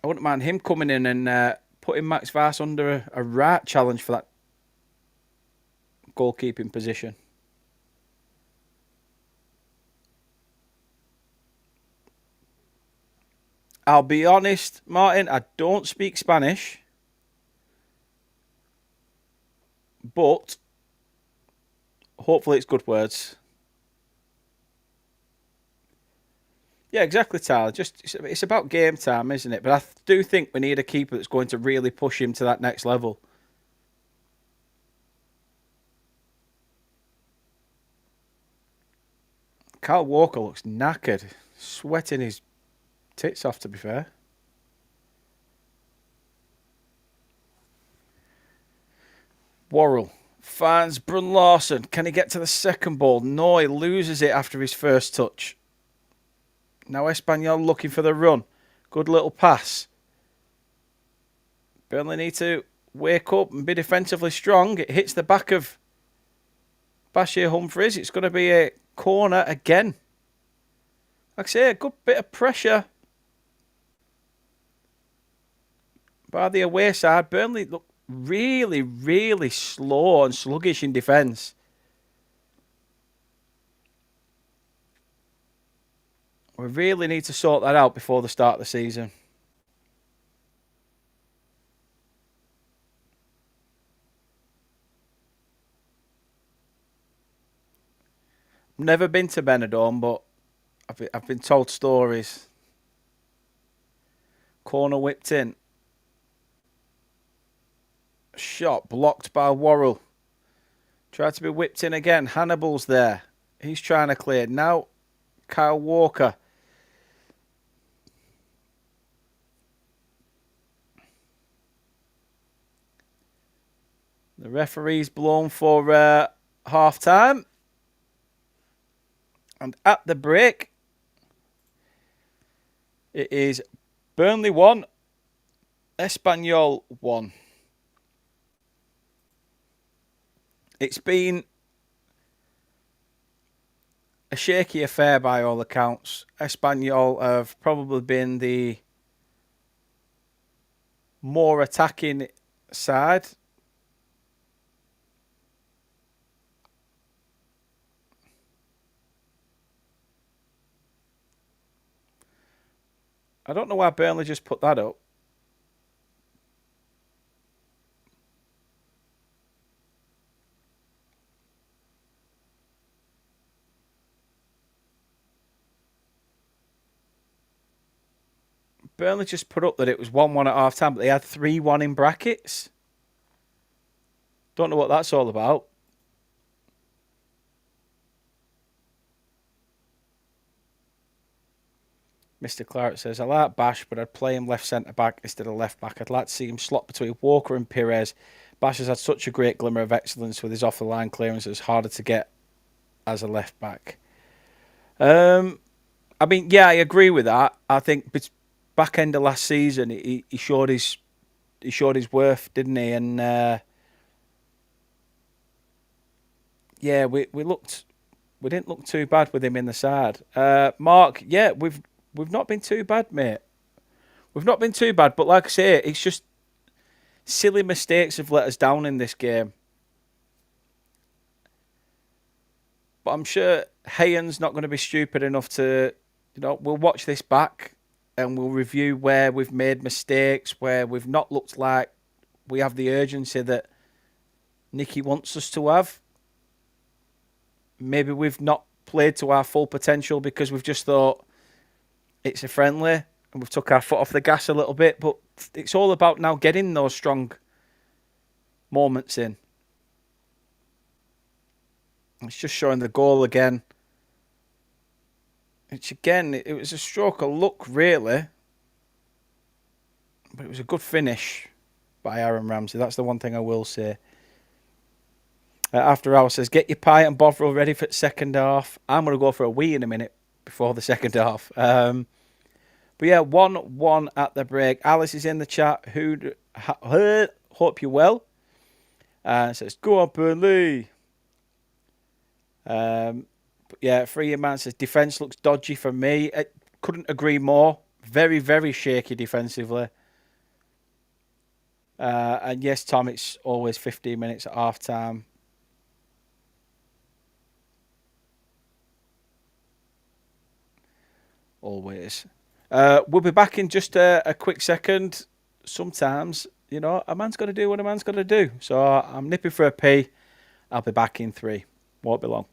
wouldn't mind him coming in and putting Max Weiss under a right challenge for that goalkeeping position. I'll be honest, Martin, I don't speak Spanish, but hopefully it's good words. Yeah, exactly, Tyler. It's about game time, isn't it? But I do think we need a keeper that's going to really push him to that next level. Kyle Walker looks knackered. Sweating his tits off, to be fair. Worrell finds Brun Larson. Can he get to the second ball? No, he loses it after his first touch. Now Espanyol looking for the run. Good little pass. Burnley need to wake up and be defensively strong. It hits the back of Bashir Humphries. It's going to be a corner again. Like I say, a good bit of pressure by the away side. Burnley look really, really slow and sluggish in defence. We really need to sort that out before the start of the season. Never been to Benidorm, but I've been told stories. Corner whipped in. Shot blocked by Worrell. Tried to be whipped in again. Hannibal's there. He's trying to clear. Now Kyle Walker. The referee's blown for half time. And at the break, it is Burnley 1, Espanyol 1. It's been a shaky affair by all accounts. Espanyol have probably been the more attacking side. I don't know why Burnley just put that up. Burnley just put up that it was 1-1 at half time, but they had 3-1 in brackets. Don't know what that's all about. Mr. Clarets says, I like Bash, but I'd play him left centre-back instead of left-back. I'd like to see him slot between Walker and Pires. Bash has had such a great glimmer of excellence with his off-the-line clearances, harder to get as a left-back. I mean, yeah, I agree with that. I think back end of last season, he showed his worth, didn't he? And yeah, we didn't look too bad with him in the side. Mark, yeah, we've not been too bad, mate. We've not been too bad, but like I say, it's just silly mistakes have let us down in this game. But I'm sure Hayen's not going to be stupid enough to, we'll watch this back and we'll review where we've made mistakes, where we've not looked like we have the urgency that Nicky wants us to have. Maybe we've not played to our full potential because we've just thought it's a friendly and we've took our foot off the gas a little bit. But it's all about now getting those strong moments in. It's just showing the goal again. Which again, it was a stroke of luck, really. But it was a good finish by Aaron Ramsey. That's the one thing I will say. After Hour says, get your pie and Bovril ready for the second half. I'm going to go for a wee in a minute before the second half. But yeah, 1-1 at the break. Alice is in the chat. Hope you're well. Says, go on, Burnley. But yeah, Free Your Man says, defence looks dodgy for me. I couldn't agree more. Very, very shaky defensively. And yes, Tom, it's always 15 minutes at half time. Always. We'll be back in just a quick second. Sometimes, a man's got to do what a man's got to do. So I'm nipping for a pee. I'll be back in 3. Won't be long.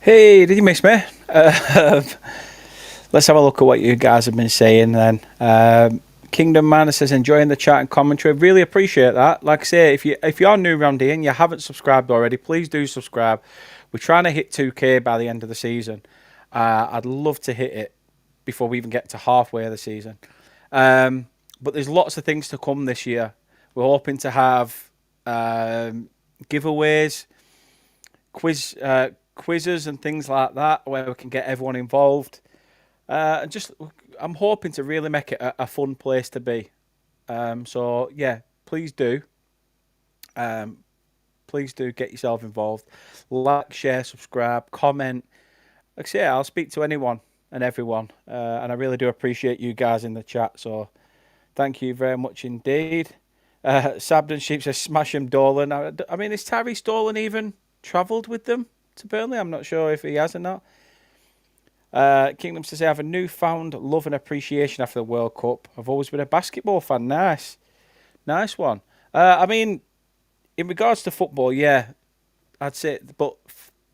Hey, did you miss me? Let's have a look at what you guys have been saying then. Kingdom Man says enjoying the chat and commentary. Really appreciate that. Like I say, if you're new around here and you haven't subscribed already, please do subscribe. We're trying to hit 2K by the end of the season. I'd love to hit it before we even get to halfway of the season. But there's lots of things to come this year. We're hoping to have giveaways, quizzes and things like that where we can get everyone involved. And just, I'm hoping to really make it a fun place to be. So yeah, please do. Um, please do get yourself involved. Like, share, subscribe, comment. Like I say, I'll speak to anyone and everyone, and I really do appreciate you guys in the chat. So thank you very much indeed. Sabden Sheep says smash him Dolan. I mean, is Tyrese Dolan even travelled with them to Burnley? I'm not sure if he has or not. Kingdom says I have a newfound love and appreciation after the World Cup. I've always been a basketball fan. Nice one. I mean, in regards to football, yeah, I'd say, but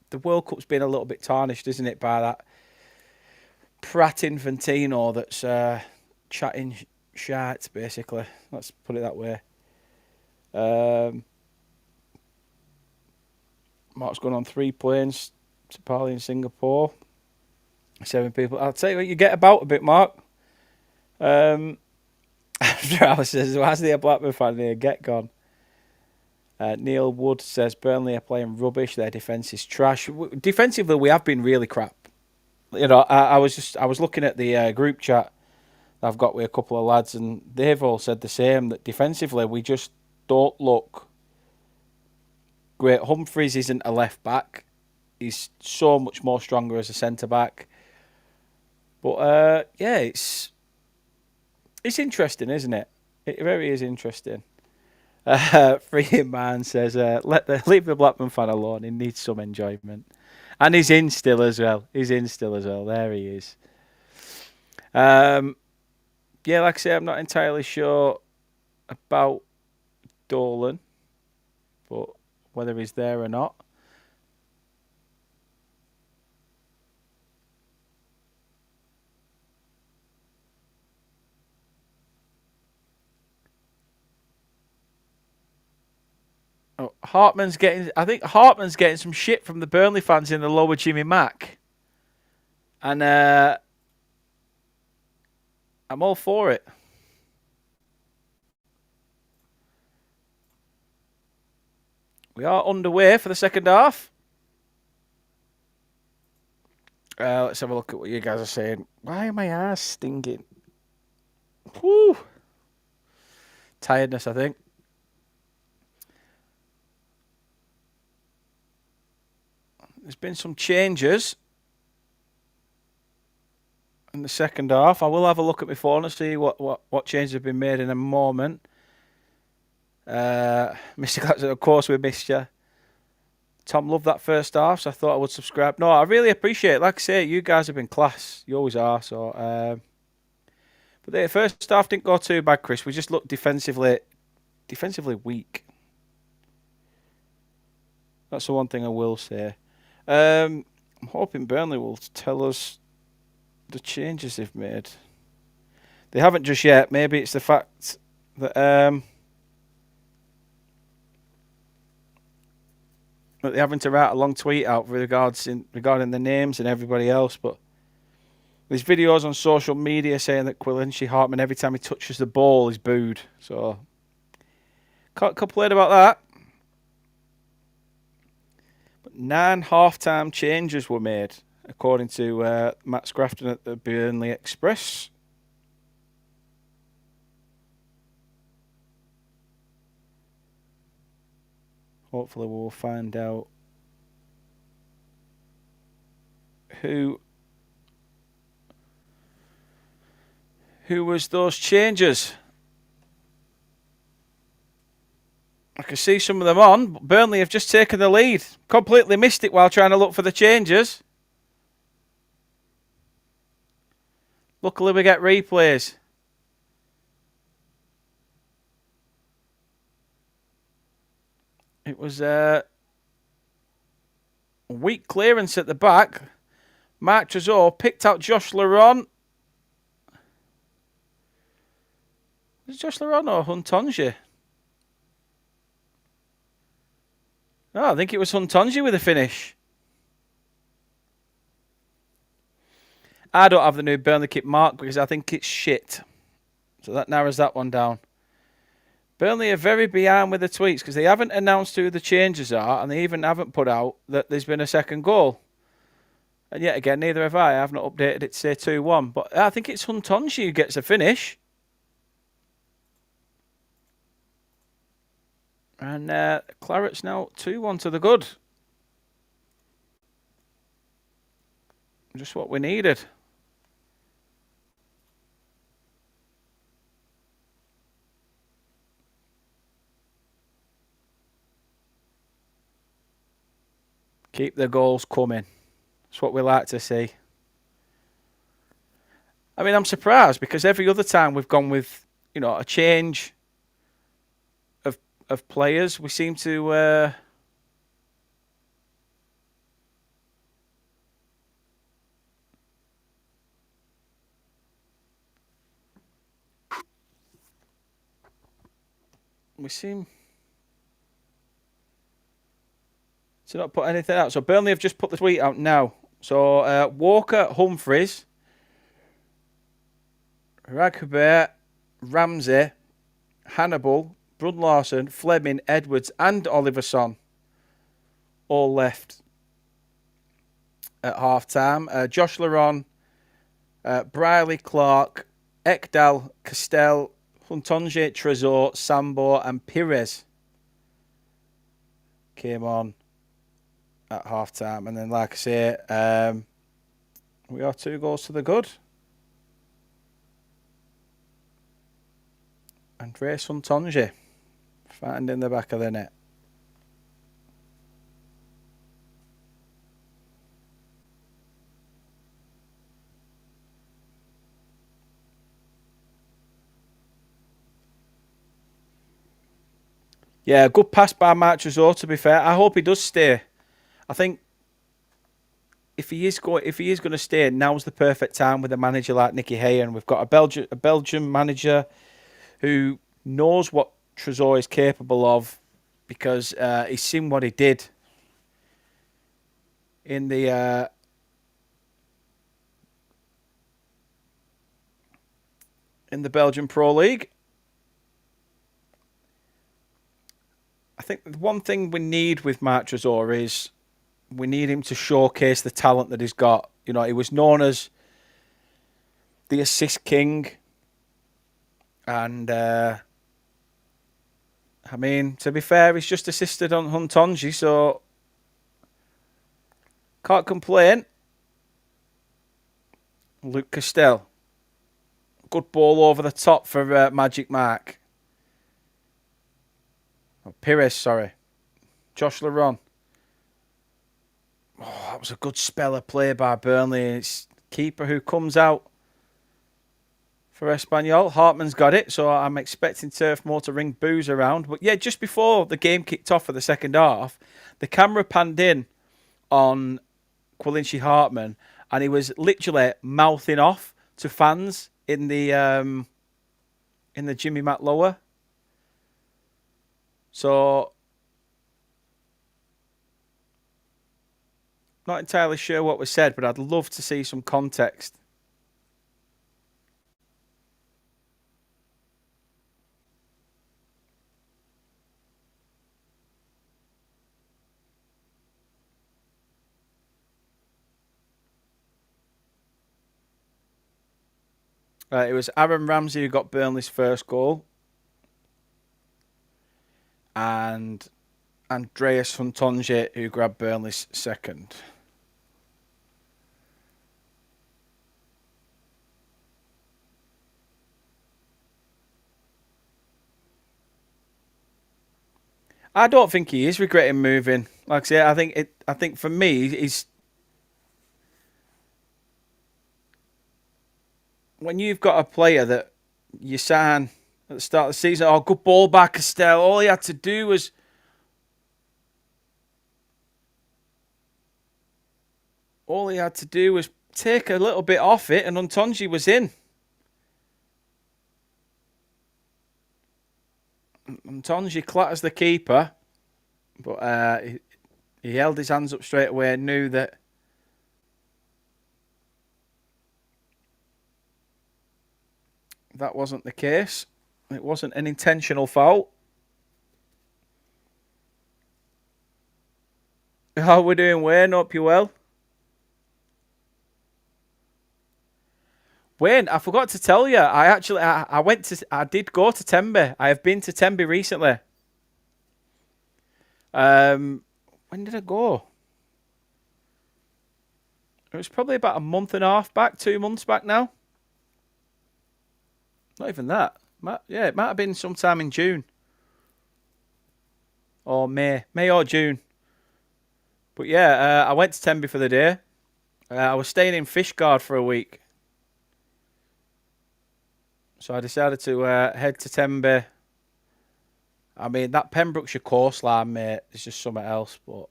the World Cup's been a little bit tarnished, isn't it, by that Prat Infantino that's chatting shite, basically. Let's put it that way. Mark's gone on 3 planes to Bali in Singapore. 7 people. I'll tell you what, you get about a bit, Mark. Travis says, why's there a Blackburn fan here? Get gone. Neil Wood says, Burnley are playing rubbish. Their defence is trash. Defensively, we have been really crap. You know, I was looking at the group chat I've got with a couple of lads, and they've all said the same, that defensively we just don't look great. Humphreys isn't a left back. He's so much more stronger as a centre back. But yeah, it's interesting, isn't it? It very is interesting. Freeing Man says, leave the Blackburn fan alone. He needs some enjoyment. And he's in still as well. There he is. Yeah, like I say, I'm not entirely sure about Dolan, but whether he's there or not. Oh, I think Hartman's getting some shit from the Burnley fans in the lower Jimmy Mack. And I'm all for it. We are underway for the second half. Let's have a look at what you guys are saying. Why am my ass stinging? Whew. Tiredness, I think. There's been some changes in the second half. I will have a look at my phone and see what changes have been made in a moment. Mr. Clapton, of course we missed you. Tom loved that first half, so I thought I would subscribe. No, I really appreciate it. Like I say, you guys have been class. You always are. So, but the first half didn't go too bad, Chris. We just looked defensively weak. That's the one thing I will say. I'm hoping Burnley will tell us the changes they've made. They haven't just yet. Maybe it's the fact that they're having to write a long tweet out regarding the names and everybody else. But there's videos on social media saying that Quillency Hartman, every time he touches the ball, is booed. So can't complain about that. But 9 half-time changes were made, according to Matt Scrafton at the Burnley Express. Hopefully we'll find out who was those changes. I can see some of them on. Burnley have just taken the lead. Completely missed it while trying to look for the changes. Luckily we get replays. It was Weak clearance at the back. Mark Trezor picked out Josh Laron. Is it Josh Laron or Huntonji? No, I think it was Huntonji with the finish. I don't have the new Burnley kit marked because I think it's shit. So that narrows that one down. Burnley are very behind with the tweets because they haven't announced who the changes are and they even haven't put out that there's been a second goal. And yet again, neither have I. I haven't updated it to say 2-1. But I think it's Huntonji who gets a finish. And Clarets now 2-1 to the good. Just what we needed. Keep the goals coming. That's what we like to see. I mean, I'm surprised because every other time we've gone with, a change of players, we seem to to not put anything out. So Burnley have just put the tweet out now. So Walker, Humphreys, Raghuber, Ramsey, Hannibal, Brun-Larsen, Fleming, Edwards and Oliver Son all left at half-time. Josh Laron, Briley, Clark, Ekdal, Castell, Huntonji, Trezor, Sambo and Pires came on at half-time. And then, like I say, we are 2 goals to the good. Andreas Huntonji fighting in the back of the net. Yeah, good pass by Mark Trezor, to be fair. I hope he does stay. I think if he is going to stay, now's the perfect time with a manager like Nicky Hayen. We've got a Belgian manager who knows what Trezor is capable of because he's seen what he did in the Belgian Pro League. I think the one thing we need with Mark Trezor is we need him to showcase the talent that he's got. He was known as the assist king. And, I mean, to be fair, he's just assisted on Huntonji, so can't complain. Luke Castell. Good ball over the top for Magic Mark. Pires, sorry. Josh Laron. Oh, that was a good spell of play by Burnley. It's keeper who comes out for Espanyol. Hartman's got it, so I'm expecting Turf Moor to ring boos around. But yeah, just before the game kicked off for the second half, the camera panned in on Quillinshi Hartman, and he was literally mouthing off to fans in the Jimmy Matt Lower. So, not entirely sure what was said, but I'd love to see some context. It was Aaron Ramsey who got Burnley's first goal. And Andreas Huntonji who grabbed Burnley's second. I don't think he is regretting moving. Like I say, I think for me, he's when you've got a player that you sign at the start of the season, oh, good ball back, Castell. All he had to do was All he had to do was take a little bit off it, and Untonji was in. Untonji clatters the keeper, but he held his hands up straight away and knew that that wasn't the case. It wasn't an intentional foul. How we doing, Wayne? Hope you well. Wayne, I forgot to tell you. I did go to Tenby. I have been to Tenby recently. When did I go? It was probably about a month and a half back, 2 months back now. Not even that. Yeah, it might have been sometime in June. Or May or June. But yeah, I went to Tenby for the day. I was staying in Fishguard for a week. So I decided to head to Tenby. I mean, that Pembrokeshire coastline, mate, is just something else. But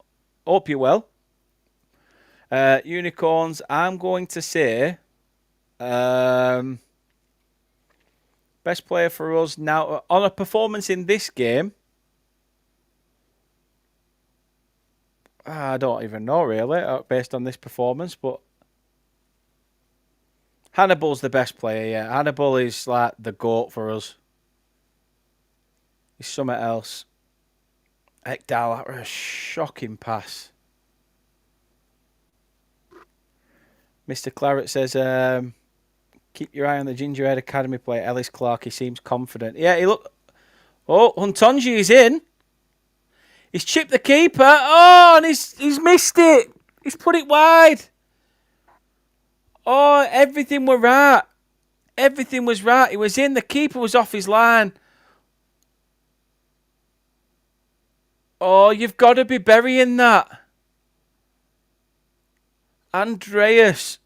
hope you're well. Unicorns, I'm going to say best player for us now on a performance in this game. I don't even know really based on this performance, but Hannibal's the best player. Yeah, Hannibal is like the GOAT for us. He's something else. Ekdal, a shocking pass. Mr. Clarets says, keep your eye on the Gingerhead Academy player, Ellis Clark. He seems confident. Yeah, he look. Oh, Huntonji is in. He's chipped the keeper. Oh, and he's missed it. He's put it wide. Oh, everything were right. Everything was right. He was in. The keeper was off his line. Oh, you've got to be burying that. Andreas.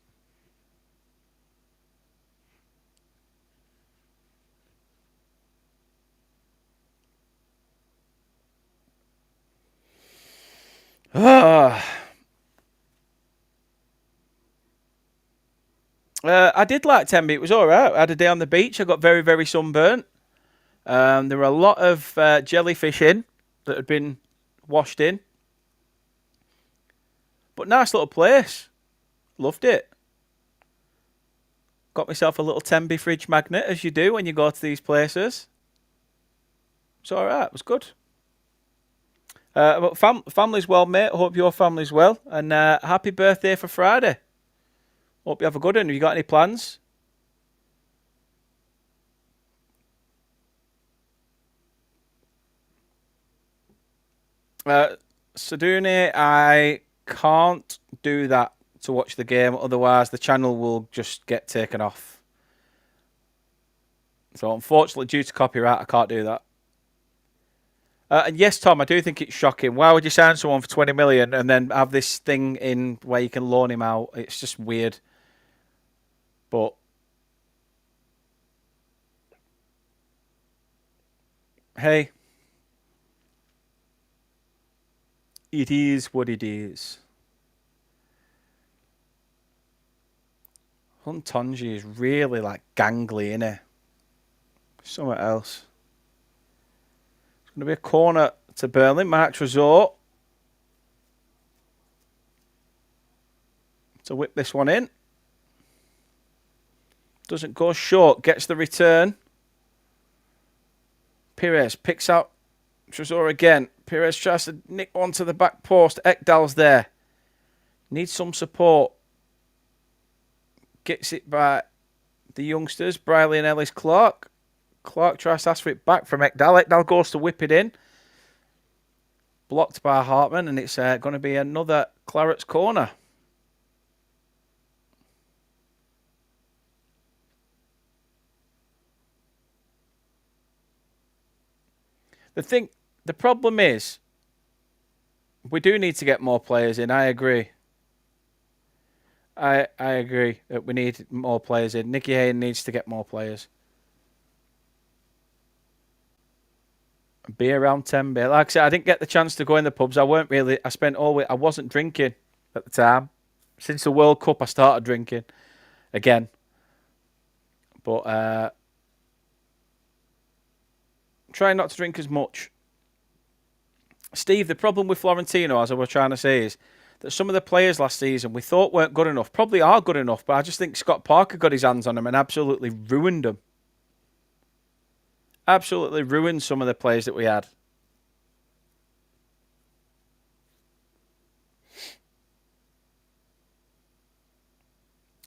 I did like Tenby. It was all right. I had a day on the beach. I got very, very sunburnt. There were a lot of jellyfish in that had been washed in. But nice little place. Loved it. Got myself a little Tenby fridge magnet, as you do when you go to these places. It's all right. It was good. But family's well, mate. Hope your family's well. And happy birthday for Friday. Hope you have a good one. Have you got any plans? Sadune, I can't do that to watch the game. Otherwise, the channel will just get taken off. So, unfortunately, due to copyright, I can't do that. And yes, Tom, I do think it's shocking. Why would you sign someone for 20 million and then have this thing in where you can loan him out? It's just weird. But hey, it is what it is. Huntonji is really like gangly, innit? Somewhere else. It's going to be a corner to Burnley. March Resort to whip this one in. Doesn't go short. Gets the return. Pires picks out Trezor again. Pires tries to nick one to the back post. Ekdal's there. Needs some support. Gets it by the youngsters, Briley and Ellis Clark. Clark tries to ask for it back from Ekdal. Ekdal goes to whip it in. Blocked by Hartman, and it's going to be another Clarets corner. The problem is, we do need to get more players in. I agree. I agree that we need more players in. Nicky Hayne needs to get more players. Be around Tenby. Like I said, I didn't get the chance to go in the pubs. I spent all week. I wasn't drinking at the time, Since the World Cup, I started drinking again. But try not to drink as much. Steve, the problem with Florentino, as I was trying to say, is that some of the players last season we thought weren't good enough, probably are good enough, but I just think Scott Parker got his hands on them and absolutely ruined them. Absolutely ruined some of the players that we had.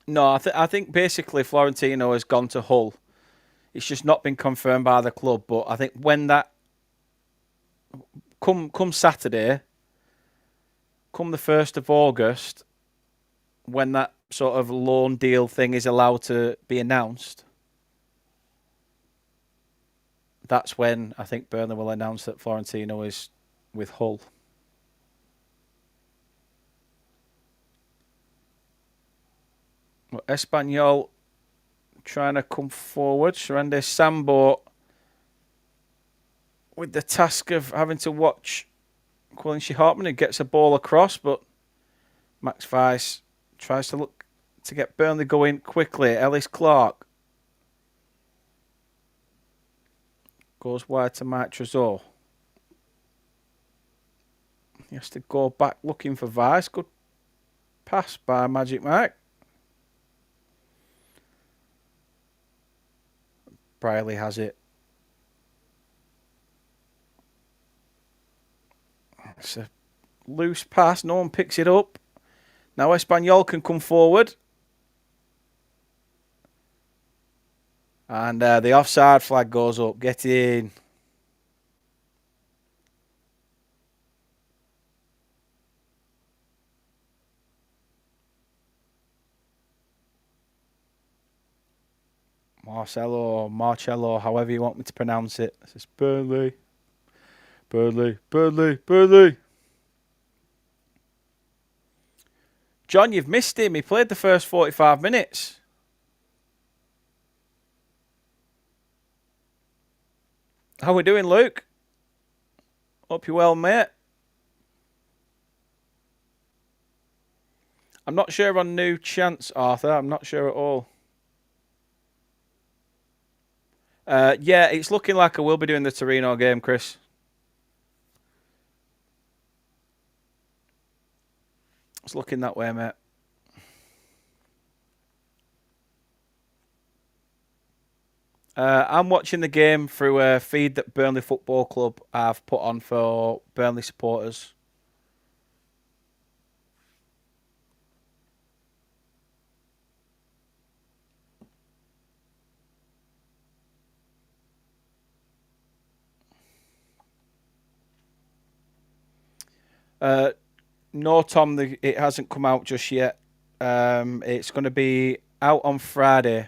No, I think basically Florentino has gone to Hull. It's just not been confirmed by the club, but I think when that come Saturday, come the 1st of August, when that sort of loan deal thing is allowed to be announced, that's when I think Burnley will announce that Florentino is with Hull. Well, Espanyol trying to come forward. Surrender Sambo with the task of having to watch Quillency Hartman, who gets a ball across, but Max Weiss tries to look to get Burnley going quickly. Ellis Clark goes wide to Mike Trezor. He has to go back looking for Weiss. Good pass by Magic Mike. Briley has it. It's a loose pass. No one picks it up. Now Espanyol can come forward. And the offside flag goes up. Get in. Marcello, however you want me to pronounce it. This is Burnley. Burnley. John, you've missed him. He played the first 45 minutes. How we doing, Luke? Hope you're well, mate. I'm not sure on New Chance, Arthur. I'm not sure at all. Yeah, it's looking like I will be doing the Torino game, Chris. It's looking that way, mate. I'm watching the game through a feed that Burnley Football Club have put on for Burnley supporters. No, Tom, it hasn't come out just yet. It's going to be out on Friday.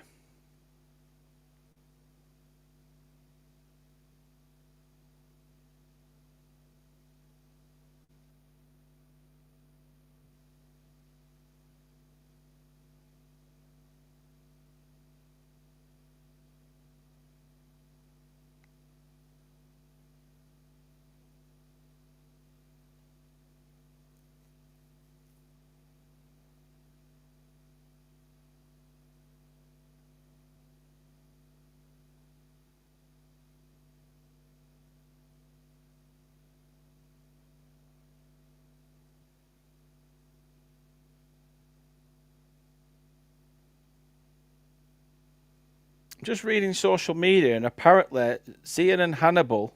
Just reading social media, and apparently Zian and Hannibal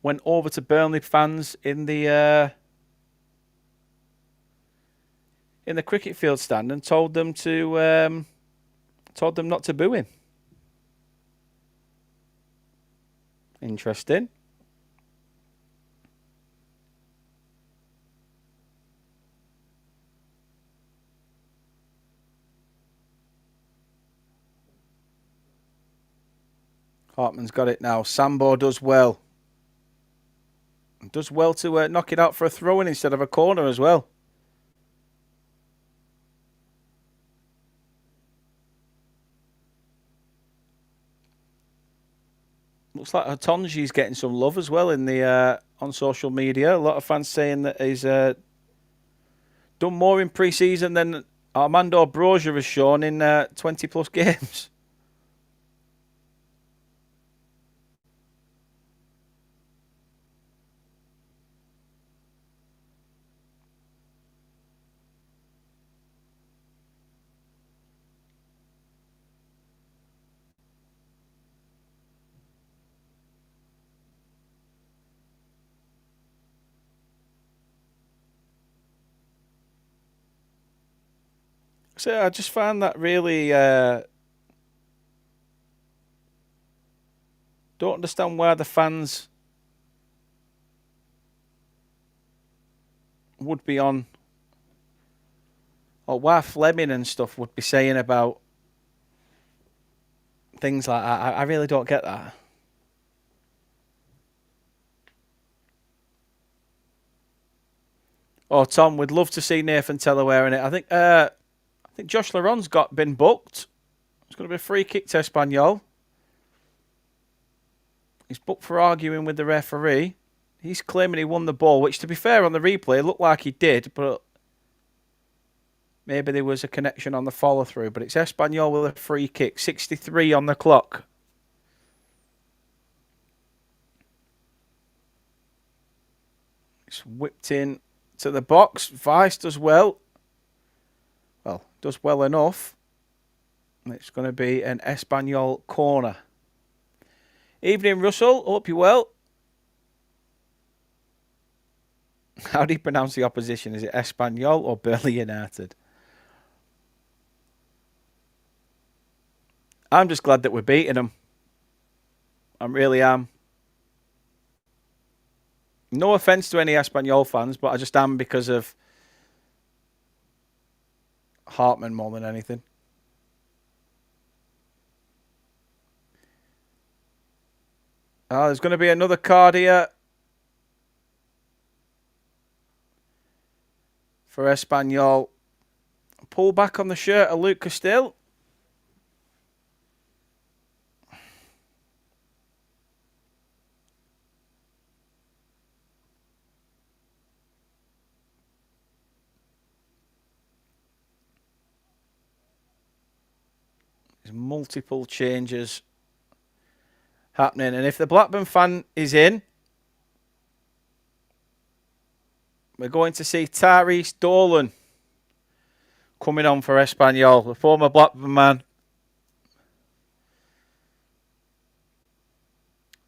went over to Burnley fans in the cricket field stand and told them not to boo him. Interesting. Hartman's got it now. Sambo does well. Does well to knock it out for a throw-in instead of a corner as well. Looks like Hatonji's getting some love as well in the on social media. A lot of fans saying that he's done more in pre-season than Armando Broja has shown in 20 plus games. So I just find that really don't understand why the fans would be on, or why Fleming and stuff would be saying about things like that. I really don't get that. Oh, Tom, we'd love to see Nathan Teller wearing it. I think Josh Laron's been booked. It's going to be a free kick to Espanyol. He's booked for arguing with the referee. He's claiming he won the ball, which, to be fair, on the replay, looked like he did, but maybe there was a connection on the follow-through. But it's Espanyol with a free kick. 63 on the clock. It's whipped in to the box. Weiss does well. Well, does well enough. It's going to be an Espanyol corner. Evening, Russell. Hope you're well. How do you pronounce the opposition? Is it Espanyol or Burnley United? I'm just glad that we're beating them. I really am. No offence to any Espanyol fans, but I just am because of Hartman more than anything. Oh, there's going to be another card here for Espanyol. Pull back on the shirt of Luke Castile. There's multiple changes happening. And if the Blackburn fan is in, we're going to see Tyrese Dolan coming on for Espanyol, the former Blackburn man.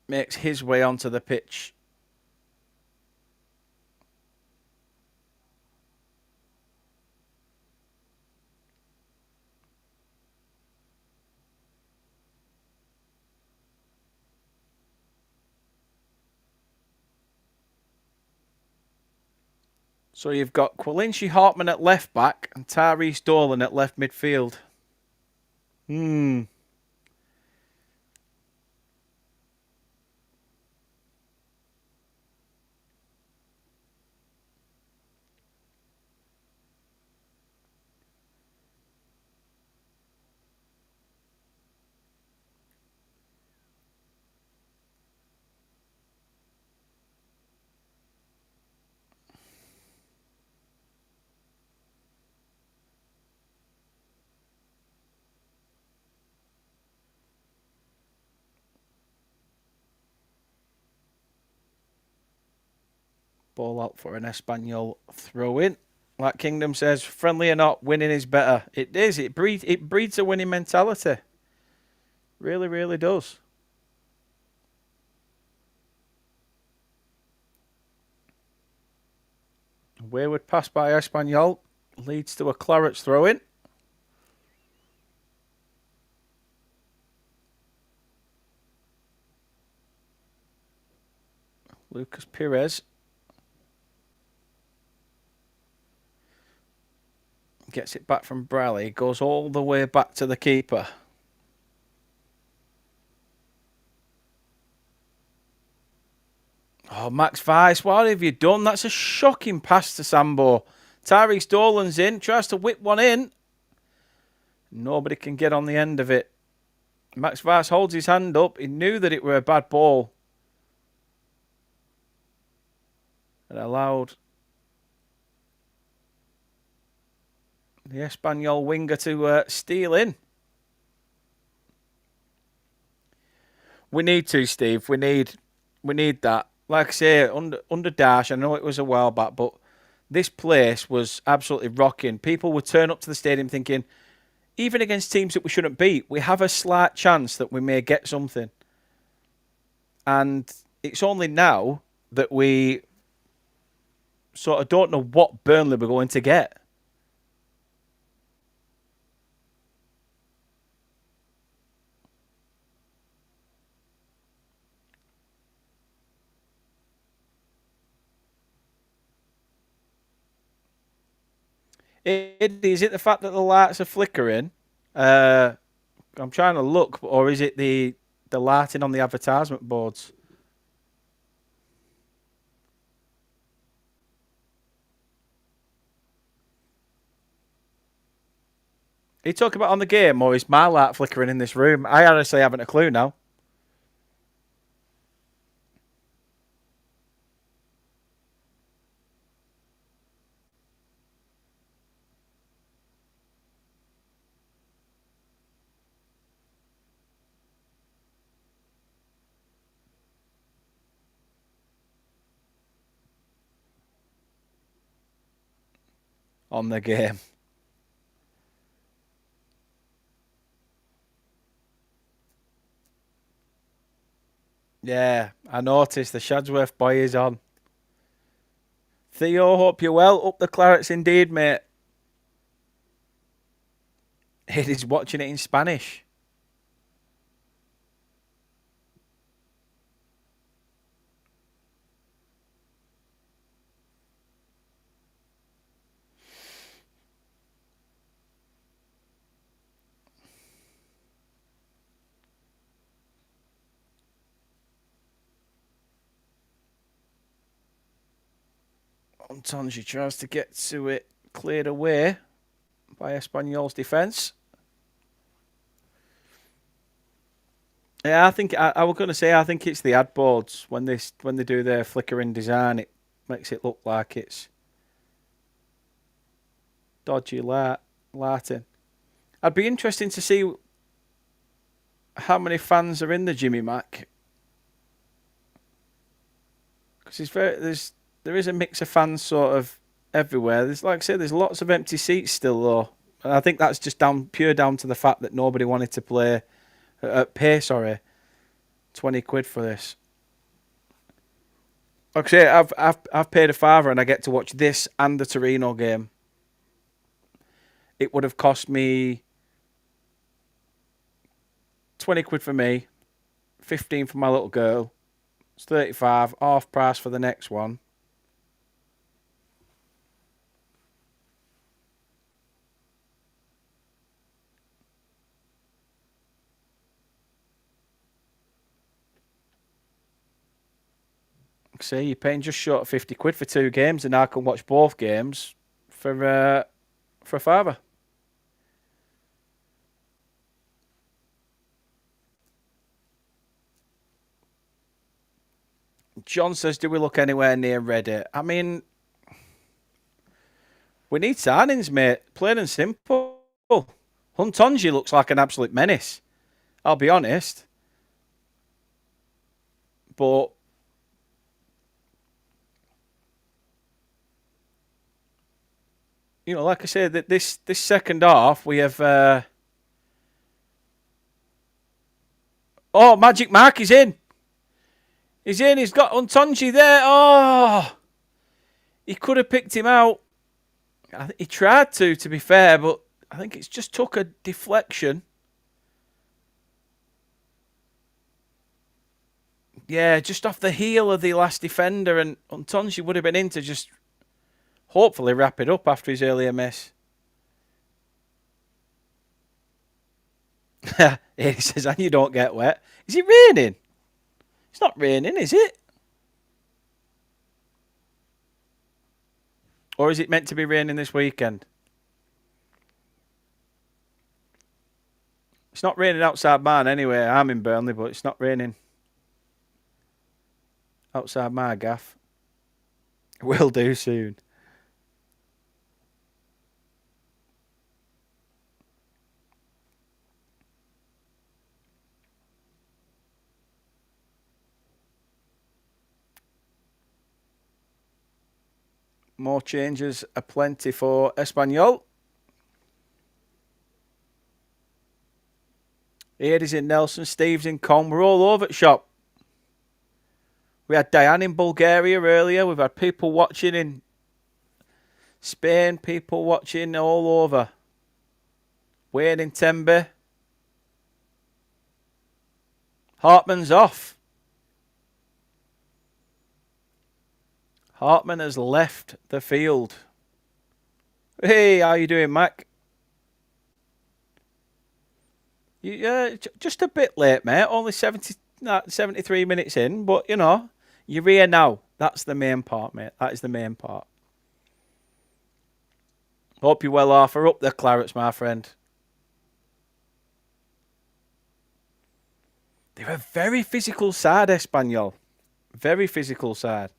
Makes his way onto the pitch. So you've got Quillinshi Hartman at left back and Tyrese Dolan at left midfield. Ball out for an Espanyol throw-in. Like Kingdom says, friendly or not, winning is better. It is. It breeds a winning mentality. Really, really does. Wayward pass by Espanyol leads to a Clarets throw-in. Lucas Perez gets it back from Braley, goes all the way back to the keeper. Oh, Max Weiss, what have you done? That's a shocking pass to Sambo. Tyrese Dolan's in, tries to whip one in. Nobody can get on the end of it. Max Weiss holds his hand up. He knew that it were a bad ball. And allowed the Espanyol winger to steal in. We need to, Steve. We need that. Like I say, under Dash, I know it was a while back, but this place was absolutely rocking. People would turn up to the stadium thinking, even against teams that we shouldn't beat, we have a slight chance that we may get something. And it's only now that we sort of don't know what Burnley we're going to get. Is it the fact that the lights are flickering? I'm trying to look, or is it the lighting on the advertisement boards? Are you talking about on the game, or is my light flickering in this room? I honestly haven't a clue now. On the game. Yeah, I noticed the Shadsworth boy is on. Theo, hope you're well. Up the Clarets indeed, mate. It is watching it in Spanish. Montonji tries to get to it cleared away by Espanyol's defence. Yeah, I think I was going to say I think it's the ad boards when they do their flickering design, it makes it look like it's dodgy lighting. I'd be interesting to see how many fans are in the Jimmy Mac because there is a mix of fans sort of everywhere. There's like I say, there's lots of empty seats still though, and I think that's just down to the fact that nobody wanted to pay 20 quid for this. Like I say, I've paid a fiver and I get to watch this and the Torino game. It would have cost me 20 quid for me, 15 for my little girl. It's 35, half price for the next one. See, you're paying just short of 50 quid for 2 games, and I can watch both games for a fiver. John says, do we look anywhere near ready? I mean, we need signings, mate. Plain and simple. Huntonji looks like an absolute menace. I'll be honest. But like I said, that this second half we have. Magic Mark is in. He's in. He's got Huntonji there. Oh, he could have picked him out. He tried to be fair, but I think it's just took a deflection. Yeah, just off the heel of the last defender, and Huntonji would have been in to just hopefully wrap it up after his earlier miss. He says, and you don't get wet. Is it raining? It's not raining, is it? Or is it meant to be raining this weekend? It's not raining outside mine anyway. I'm in Burnley, but it's not raining outside my gaff. Will do soon. More changes aplenty for Espanyol. Aidy's in Nelson, Steve's in Con. We're all over at shop. We had Diane in Bulgaria earlier. We've had people watching in Spain, people watching all over. Wayne in Tembe. Hartman's off. Hartman has left the field. Hey, how you doing, Mac? Just a bit late, mate. Only 73 minutes in, but, you know, you're here now. That's the main part, mate. That is the main part. Hope you're well off. Are up the Clarets, my friend. They're a very physical side, Espanyol. Very physical side.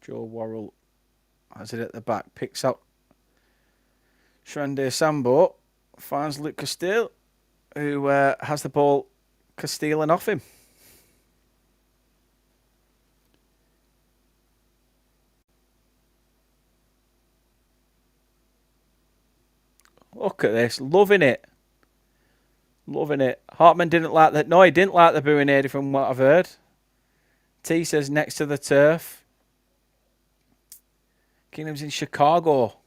Joe Worrell has it at the back. Picks up Shrande Sambo. Finds Luke Castile, who has the ball Castile and off him. Look at this. Loving it. Loving it. Hartman didn't like that. No, he didn't like the booing Aidy from what I've heard. T says next to the turf. Kingdom's in Chicago,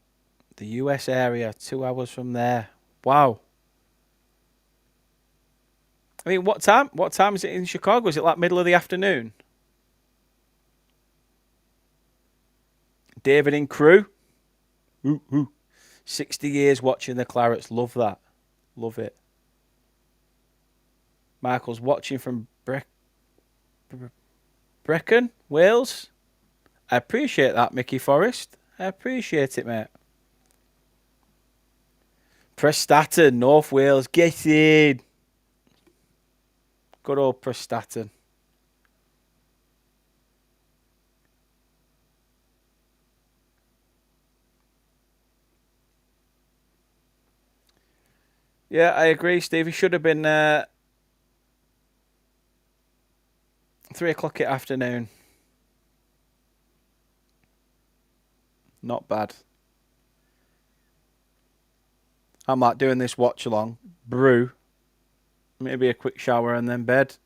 the US area, 2 hours from there. Wow. I mean, what time? What time is it in Chicago? Is it like middle of the afternoon? David in Crew. 60 years watching the Clarets. Love that. Love it. Michael's watching from Brecon, Wales. I appreciate that, Mickey Forrest. I appreciate it, mate. Prestatyn, North Wales. Get in. Good old Prestatyn. Yeah, I agree, Steve. He should have been 3 o'clock at afternoon. Not bad. I'm like doing this watch along. Brew. Maybe a quick shower and then bed.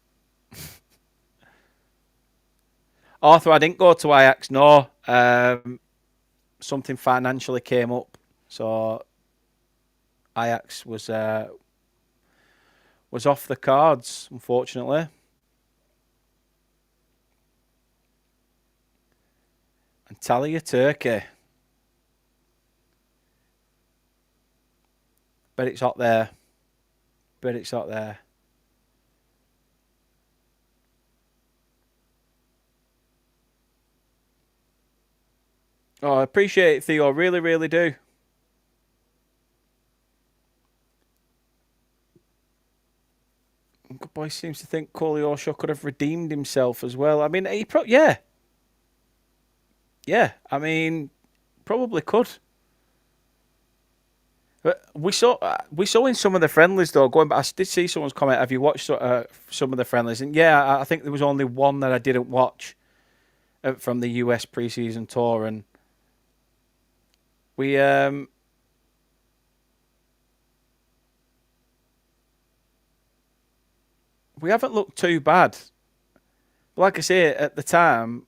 Arthur, I didn't go to Ajax, no. Something financially came up. So Ajax was off the cards, unfortunately. Antalya, Turkey. Bet it's hot there. Bet it's hot there. Oh, I appreciate it, Theo. Really, really do. Good boy seems to think Koleosho could have redeemed himself as well. I mean, yeah. Yeah, I mean, probably could. But we saw in some of the friendlies though. Going back, I did see someone's comment. Have you watched some of the friendlies? And yeah, I think there was only one that I didn't watch from the US preseason tour, and we haven't looked too bad. But like I say, at the time,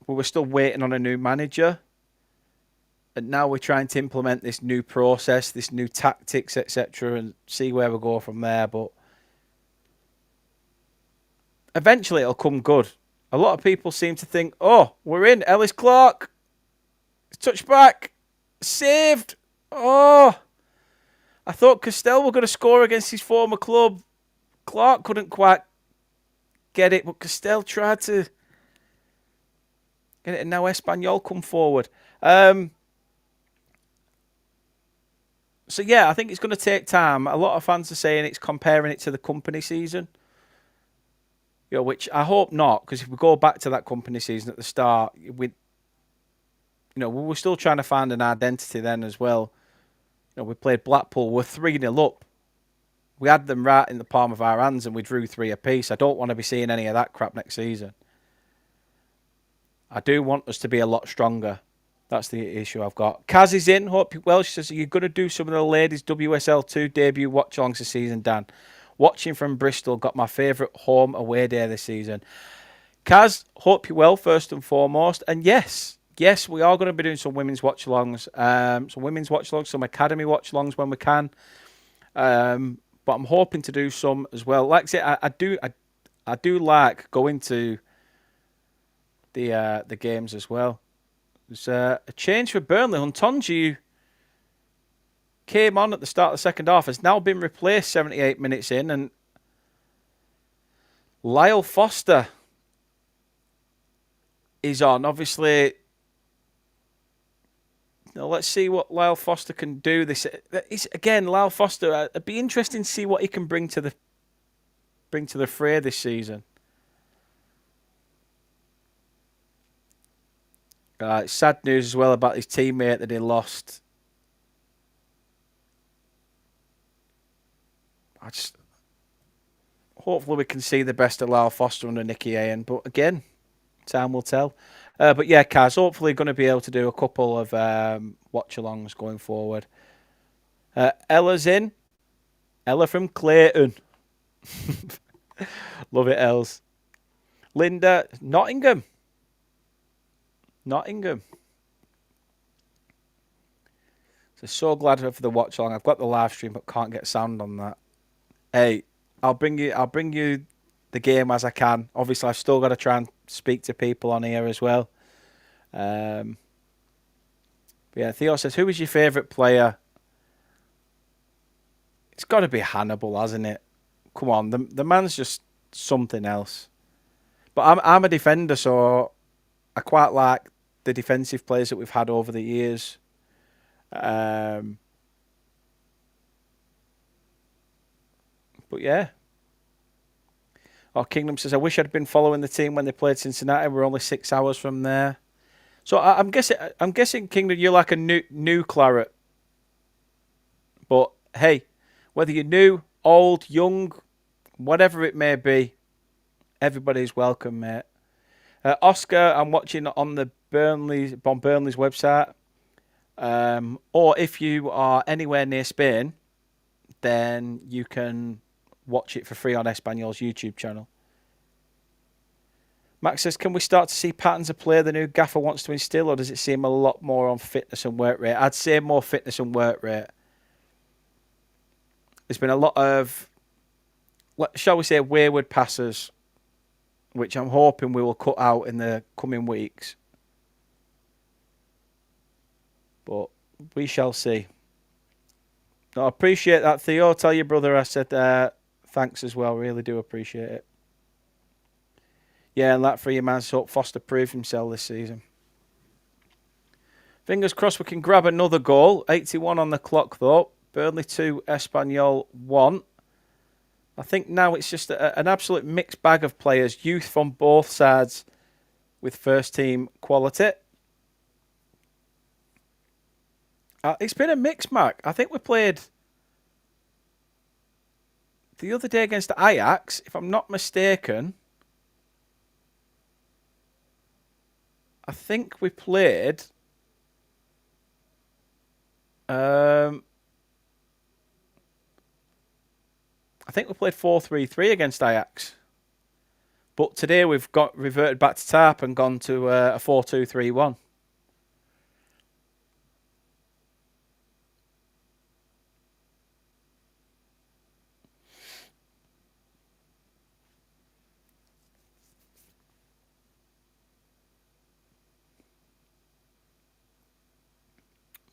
we were still waiting on a new manager. And now we're trying to implement this new process, this new tactics, etc., and see where we go from there. But eventually it'll come good. A lot of people seem to think, oh, we're in. Ellis Clark. Touch back. Saved. Oh. I thought Castile were going to score against his former club. Clark couldn't quite get it, but Castile tried to And now Espanyol come forward. So yeah, I think it's going to take time. A lot of fans are saying it's comparing it to the company season. Which I hope not, because if we go back to that company season at the start, we were still trying to find an identity then as well. We played Blackpool, we're 3-0 up. We had them right in the palm of our hands and we drew 3 apiece. I don't want to be seeing any of that crap next season. I do want us to be a lot stronger. That's the issue I've got. Kaz is in. Hope you well. She says, are you going to do some of the ladies' WSL2 debut watch-alongs this season, Dan? Watching from Bristol, got my favourite home away day this season. Kaz, hope you're well, first and foremost. And yes, we are going to be doing some women's watch-alongs. Some academy watch-alongs when we can. But I'm hoping to do some as well. Like I say, I do like going to the games as well. There's a change for Burnley. Huntonji came on at the start of the second half, has now been replaced 78 minutes in, and Lyle Foster is on. Obviously, let's see what Lyle Foster can do. Again, Lyle Foster. It'd be interesting to see what he can bring to the fray this season. It's sad news as well about his teammate that he lost. Hopefully we can see the best of Lyle Foster under Nicky Ayen, but again, time will tell. But yeah, Kaz, hopefully going to be able to do a couple of watch-alongs going forward. Ella's in. Ella from Clayton. Love it, Els. Linda, Nottingham. So glad for the watch-along. I've got the live stream, but can't get sound on that. Hey, I'll bring you the game as I can. Obviously, I've still got to try and speak to people on here as well. Yeah, Theo says, who is your favourite player? It's got to be Hannibal, hasn't it? Come on, the man's just something else. But I'm a defender, so I quite like the defensive players that we've had over the years. But yeah. Oh, Kingdom says, I wish I'd been following the team when they played Cincinnati. We're only 6 hours from there. So I'm guessing Kingdom, you're like a new Claret. But hey, whether you're new, old, young, whatever it may be, everybody's welcome, mate. Oscar, I'm watching on Burnley's website. Or if you are anywhere near Spain, then you can watch it for free on Espanyol's YouTube channel. Max says, can we start to see patterns of play the new gaffer wants to instill, or does it seem a lot more on fitness and work rate? I'd say more fitness and work rate. There's been a lot of, shall we say, wayward passes, which I'm hoping we will cut out in the coming weeks. But we shall see. I appreciate that, Theo. Tell your brother I said thanks as well. Really do appreciate it. Yeah, and that for you, man. So Foster proved himself this season. Fingers crossed we can grab another goal. 81 on the clock, though. Burnley 2, Espanyol 1. I think now it's just an absolute mixed bag of players. Youth from both sides with first-team quality. It's been a mix, Mark. I think we played the other day against Ajax, if I'm not mistaken. I think we played. I think we played 4-3-3 against Ajax. But today we've reverted back to type and gone to a 4-2-3-1.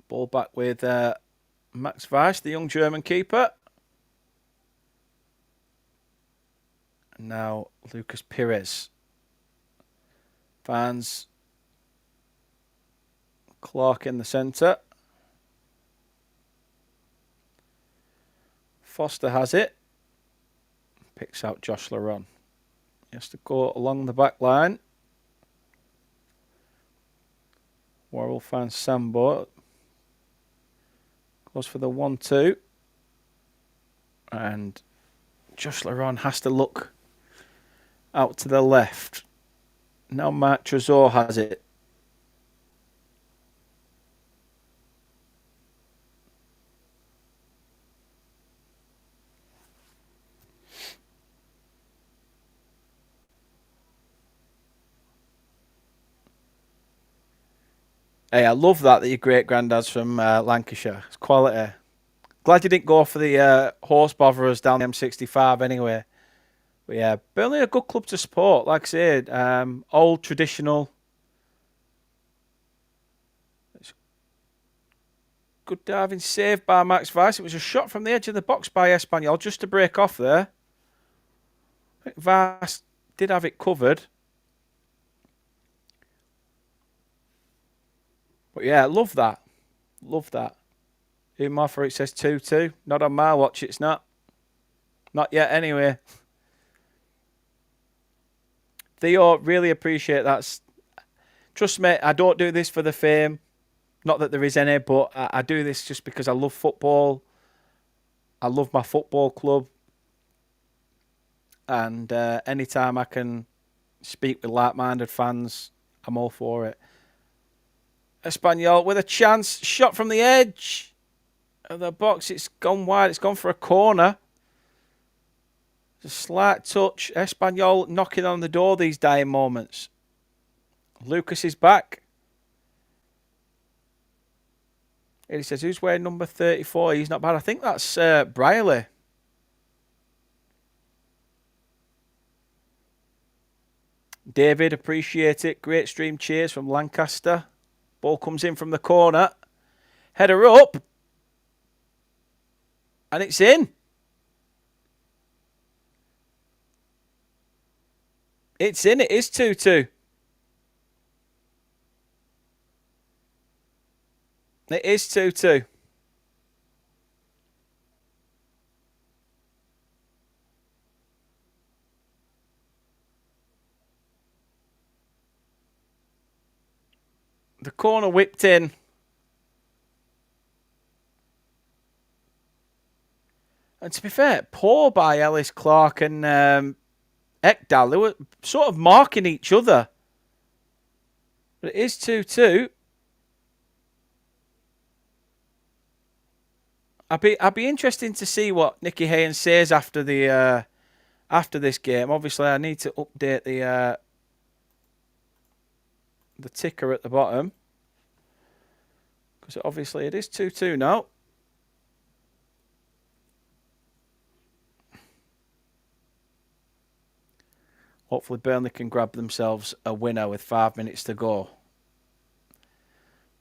Ball back with Max Weiss, the young German keeper. And now Lucas Pires finds Clark in the centre. Foster has it. Picks out Josh Laron. He has to go along the back line. Worrell finds Sambo. Goes for the 1-2. And Josh Laron has to look out to the left. Now Mark Trezor has it. Hey, I love that your great granddad's from Lancashire. It's quality. Glad you didn't go for the horse botherers down the M65 anyway. But yeah, Burnley a good club to support. Like I said, old traditional. It's good diving save by Max Weiss. It was a shot from the edge of the box by Espanyol just to break off there. I think Weiss did have it covered. But yeah, love that. Love that. Even more for it says 2-2. Not on my watch, it's not. Not yet, anyway. Theo, really appreciate that. Trust me, I don't do this for the fame. Not that there is any, but I do this just because I love football. I love my football club. And anytime I can speak with like-minded fans, I'm all for it. Espanyol with a chance. Shot from the edge of the box. It's gone wide. It's gone for a corner. It's a slight touch. Espanyol knocking on the door these dying moments. Lucas is back. He says, who's wearing number 34? He's not bad. I think that's Brierley. David, appreciate it. Great stream. Cheers from Lancaster. Ball comes in from the corner. Header up. And it's in. It's in. It is 2-2. It is 2-2. The corner whipped in. And to be fair, poor by Ellis Clark and Ekdal. They were sort of marking each other. But it is 2-2. I'd be interested to see what Nicky Haynes says after this game. Obviously, I need to update the ticker at the bottom, because obviously it is 2-2 now. Hopefully Burnley can grab themselves a winner with 5 minutes to go.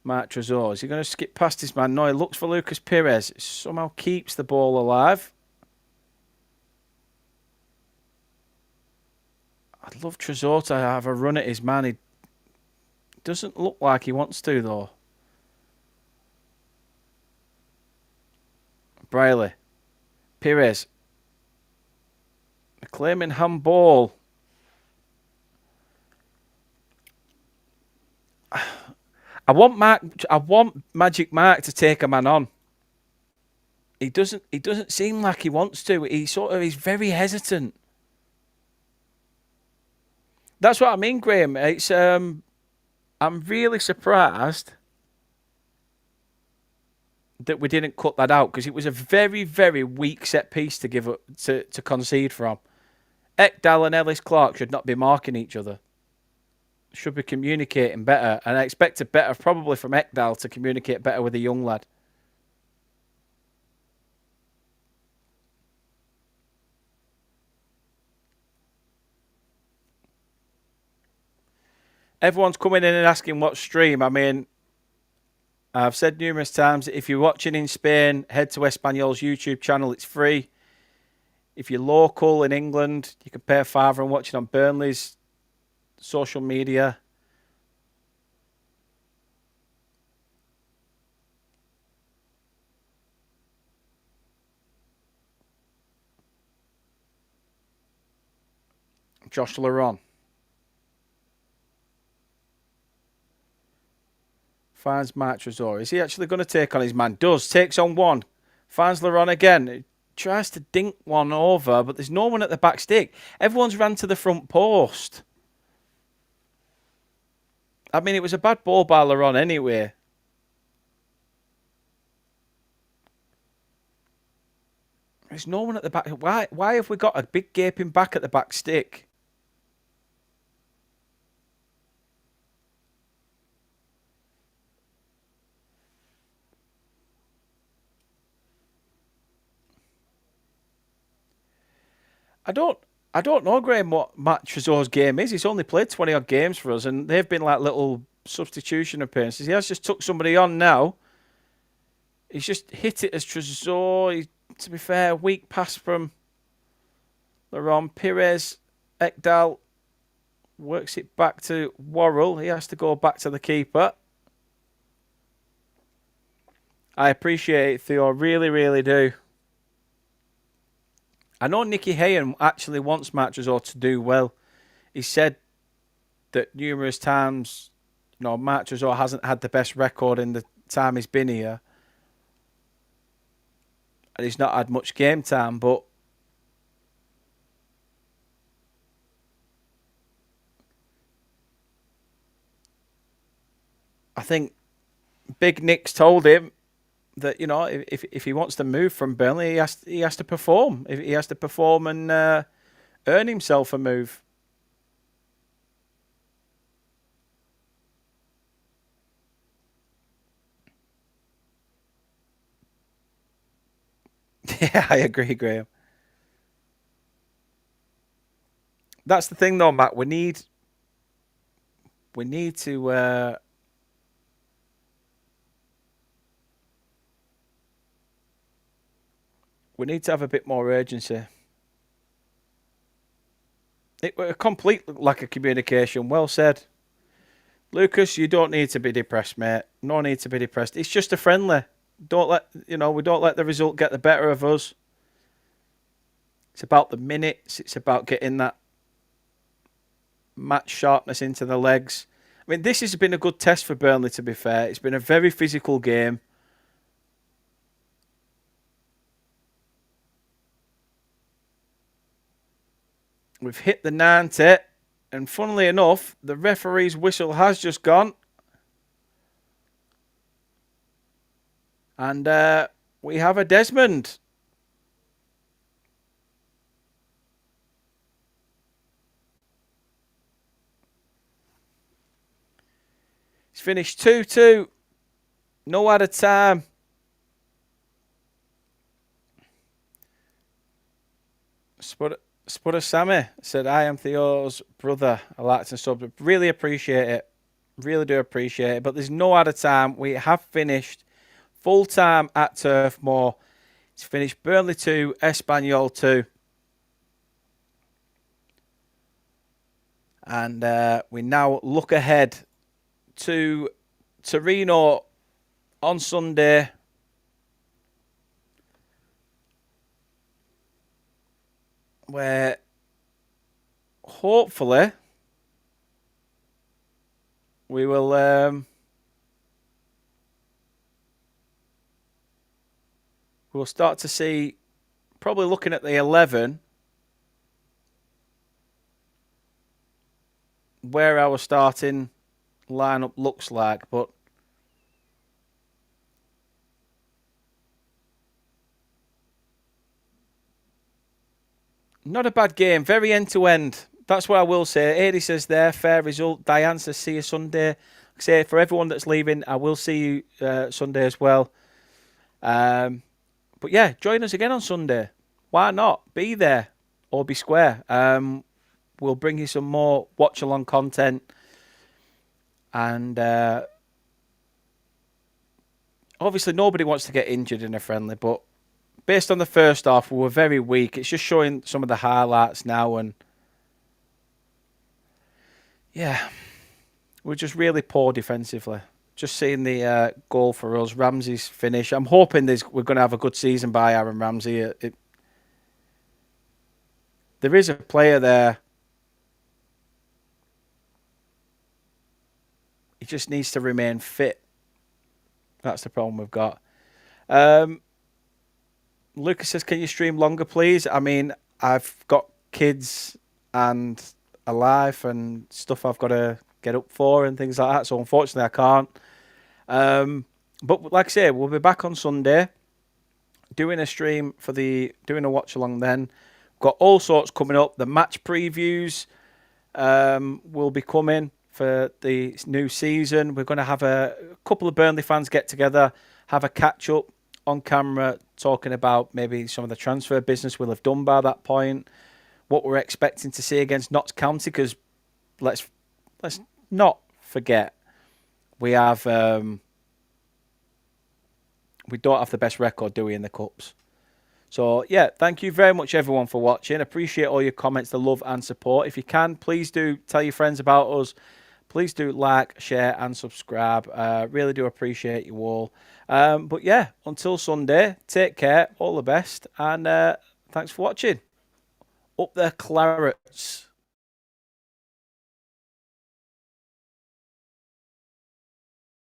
Mark Trezor, is he going to skip past his man? No, he looks for Lucas Perez. Somehow keeps the ball alive. I'd love Trezor to have a run at his man. He doesn't look like he wants to, though. Brierley. Perez. Claiming handball. I want Magic Mark to take a man on. He doesn't seem like he wants to. He's very hesitant. That's what I mean, Graham. It's I'm really surprised that we didn't cut that out, because it was a very, very weak set piece to give up to concede from. Ekdal and Ellis Clark should not be marking each other. Should be communicating better, and I expected better probably from Ekdal to communicate better with a young lad. Everyone's coming in and asking what stream. I mean, I've said numerous times that if you're watching in Spain, head to Espanyol's YouTube channel. It's free. If you're local in England, you can pay a £5 and watch it on Burnley's social media. Josh Laron. Finds Mark Trezor. Is he actually going to take on his man? Does. Takes on one. Finds Laron again. Tries to dink one over, but there's no one at the back stick. Everyone's ran to the front post. I mean, it was a bad ball by Laron anyway. There's no one at the back. Why have we got a big gaping back at the back stick? I don't know, Graham, what Matt Trezor's game is. He's only played 20 odd games for us, and they've been like little substitution appearances. He has just took somebody on now. He's just hit it as Trezor. To be fair, weak pass from Laron. Pires, Ekdal works it back to Worrell. He has to go back to the keeper. I appreciate it, Theo. Really, really do. I know Nicky Hayen actually wants Matt Trezor to do well. He said that numerous times, Matt Trezor hasn't had the best record in the time he's been here. And he's not had much game time, but I think Big Nick's told him that, if he wants to move from Burnley, he has to perform. He has to perform and earn himself a move. Yeah, I agree, Graham. That's the thing, though, Matt. We need to we need to have a bit more urgency. It was a complete lack of communication. Well said. Lucas, you don't need to be depressed, mate. No need to be depressed. It's just a friendly. We don't let the result get the better of us. It's about the minutes. It's about getting that match sharpness into the legs. I mean, this has been a good test for Burnley, to be fair. It's been a very physical game. We've hit the 90, and funnily enough, the referee's whistle has just gone. And we have a Desmond. He's finished 2-2. No added time. Spudder Sammy said, I am Theo's brother. I liked and sub. Really appreciate it. Really do appreciate it. But there's no added time. We have finished full time at Turf Moor. It's finished Burnley 2, Espanyol 2. And we now look ahead to Torino on Sunday. Where hopefully we will we'll start to see, probably looking at the 11, where our starting lineup looks like, but not a bad game. Very end-to-end. That's what I will say. Adi says there, fair result. Diane says, see you Sunday. Like I say, for everyone that's leaving, I will see you Sunday as well. But yeah, join us again on Sunday. Why not? Be there or be square. We'll bring you some more watch-along content. And obviously nobody wants to get injured in a friendly, but based on the first half, we were very weak. It's just showing some of the highlights now, and yeah, we're just really poor defensively. Just seeing the goal for us, Ramsey's finish. I'm hoping we're going to have a good season by Aaron Ramsey. There is a player there He just needs to remain fit. That's the problem we've got. Um, Lucas says, "Can you stream longer, please?" I mean, I've got kids and a life and stuff I've got to get up for and things like that. So unfortunately, I can't. But like I say, we'll be back on Sunday doing a stream for doing a watch along. Then got all sorts coming up. The match previews will be coming for the new season. We're going to have a couple of Burnley fans get together, have a catch up on camera, talking about maybe some of the transfer business we'll have done by that point, what we're expecting to see against Notts County, because let's not forget we have we don't have the best record, do we, in the cups? So yeah, thank you very much everyone for watching. Appreciate all your comments, the love and support. If you can, please do tell your friends about us. Please do like, share and subscribe. Really do appreciate you all. But yeah, until Sunday, take care, all the best, and thanks for watching. Up the Clarets.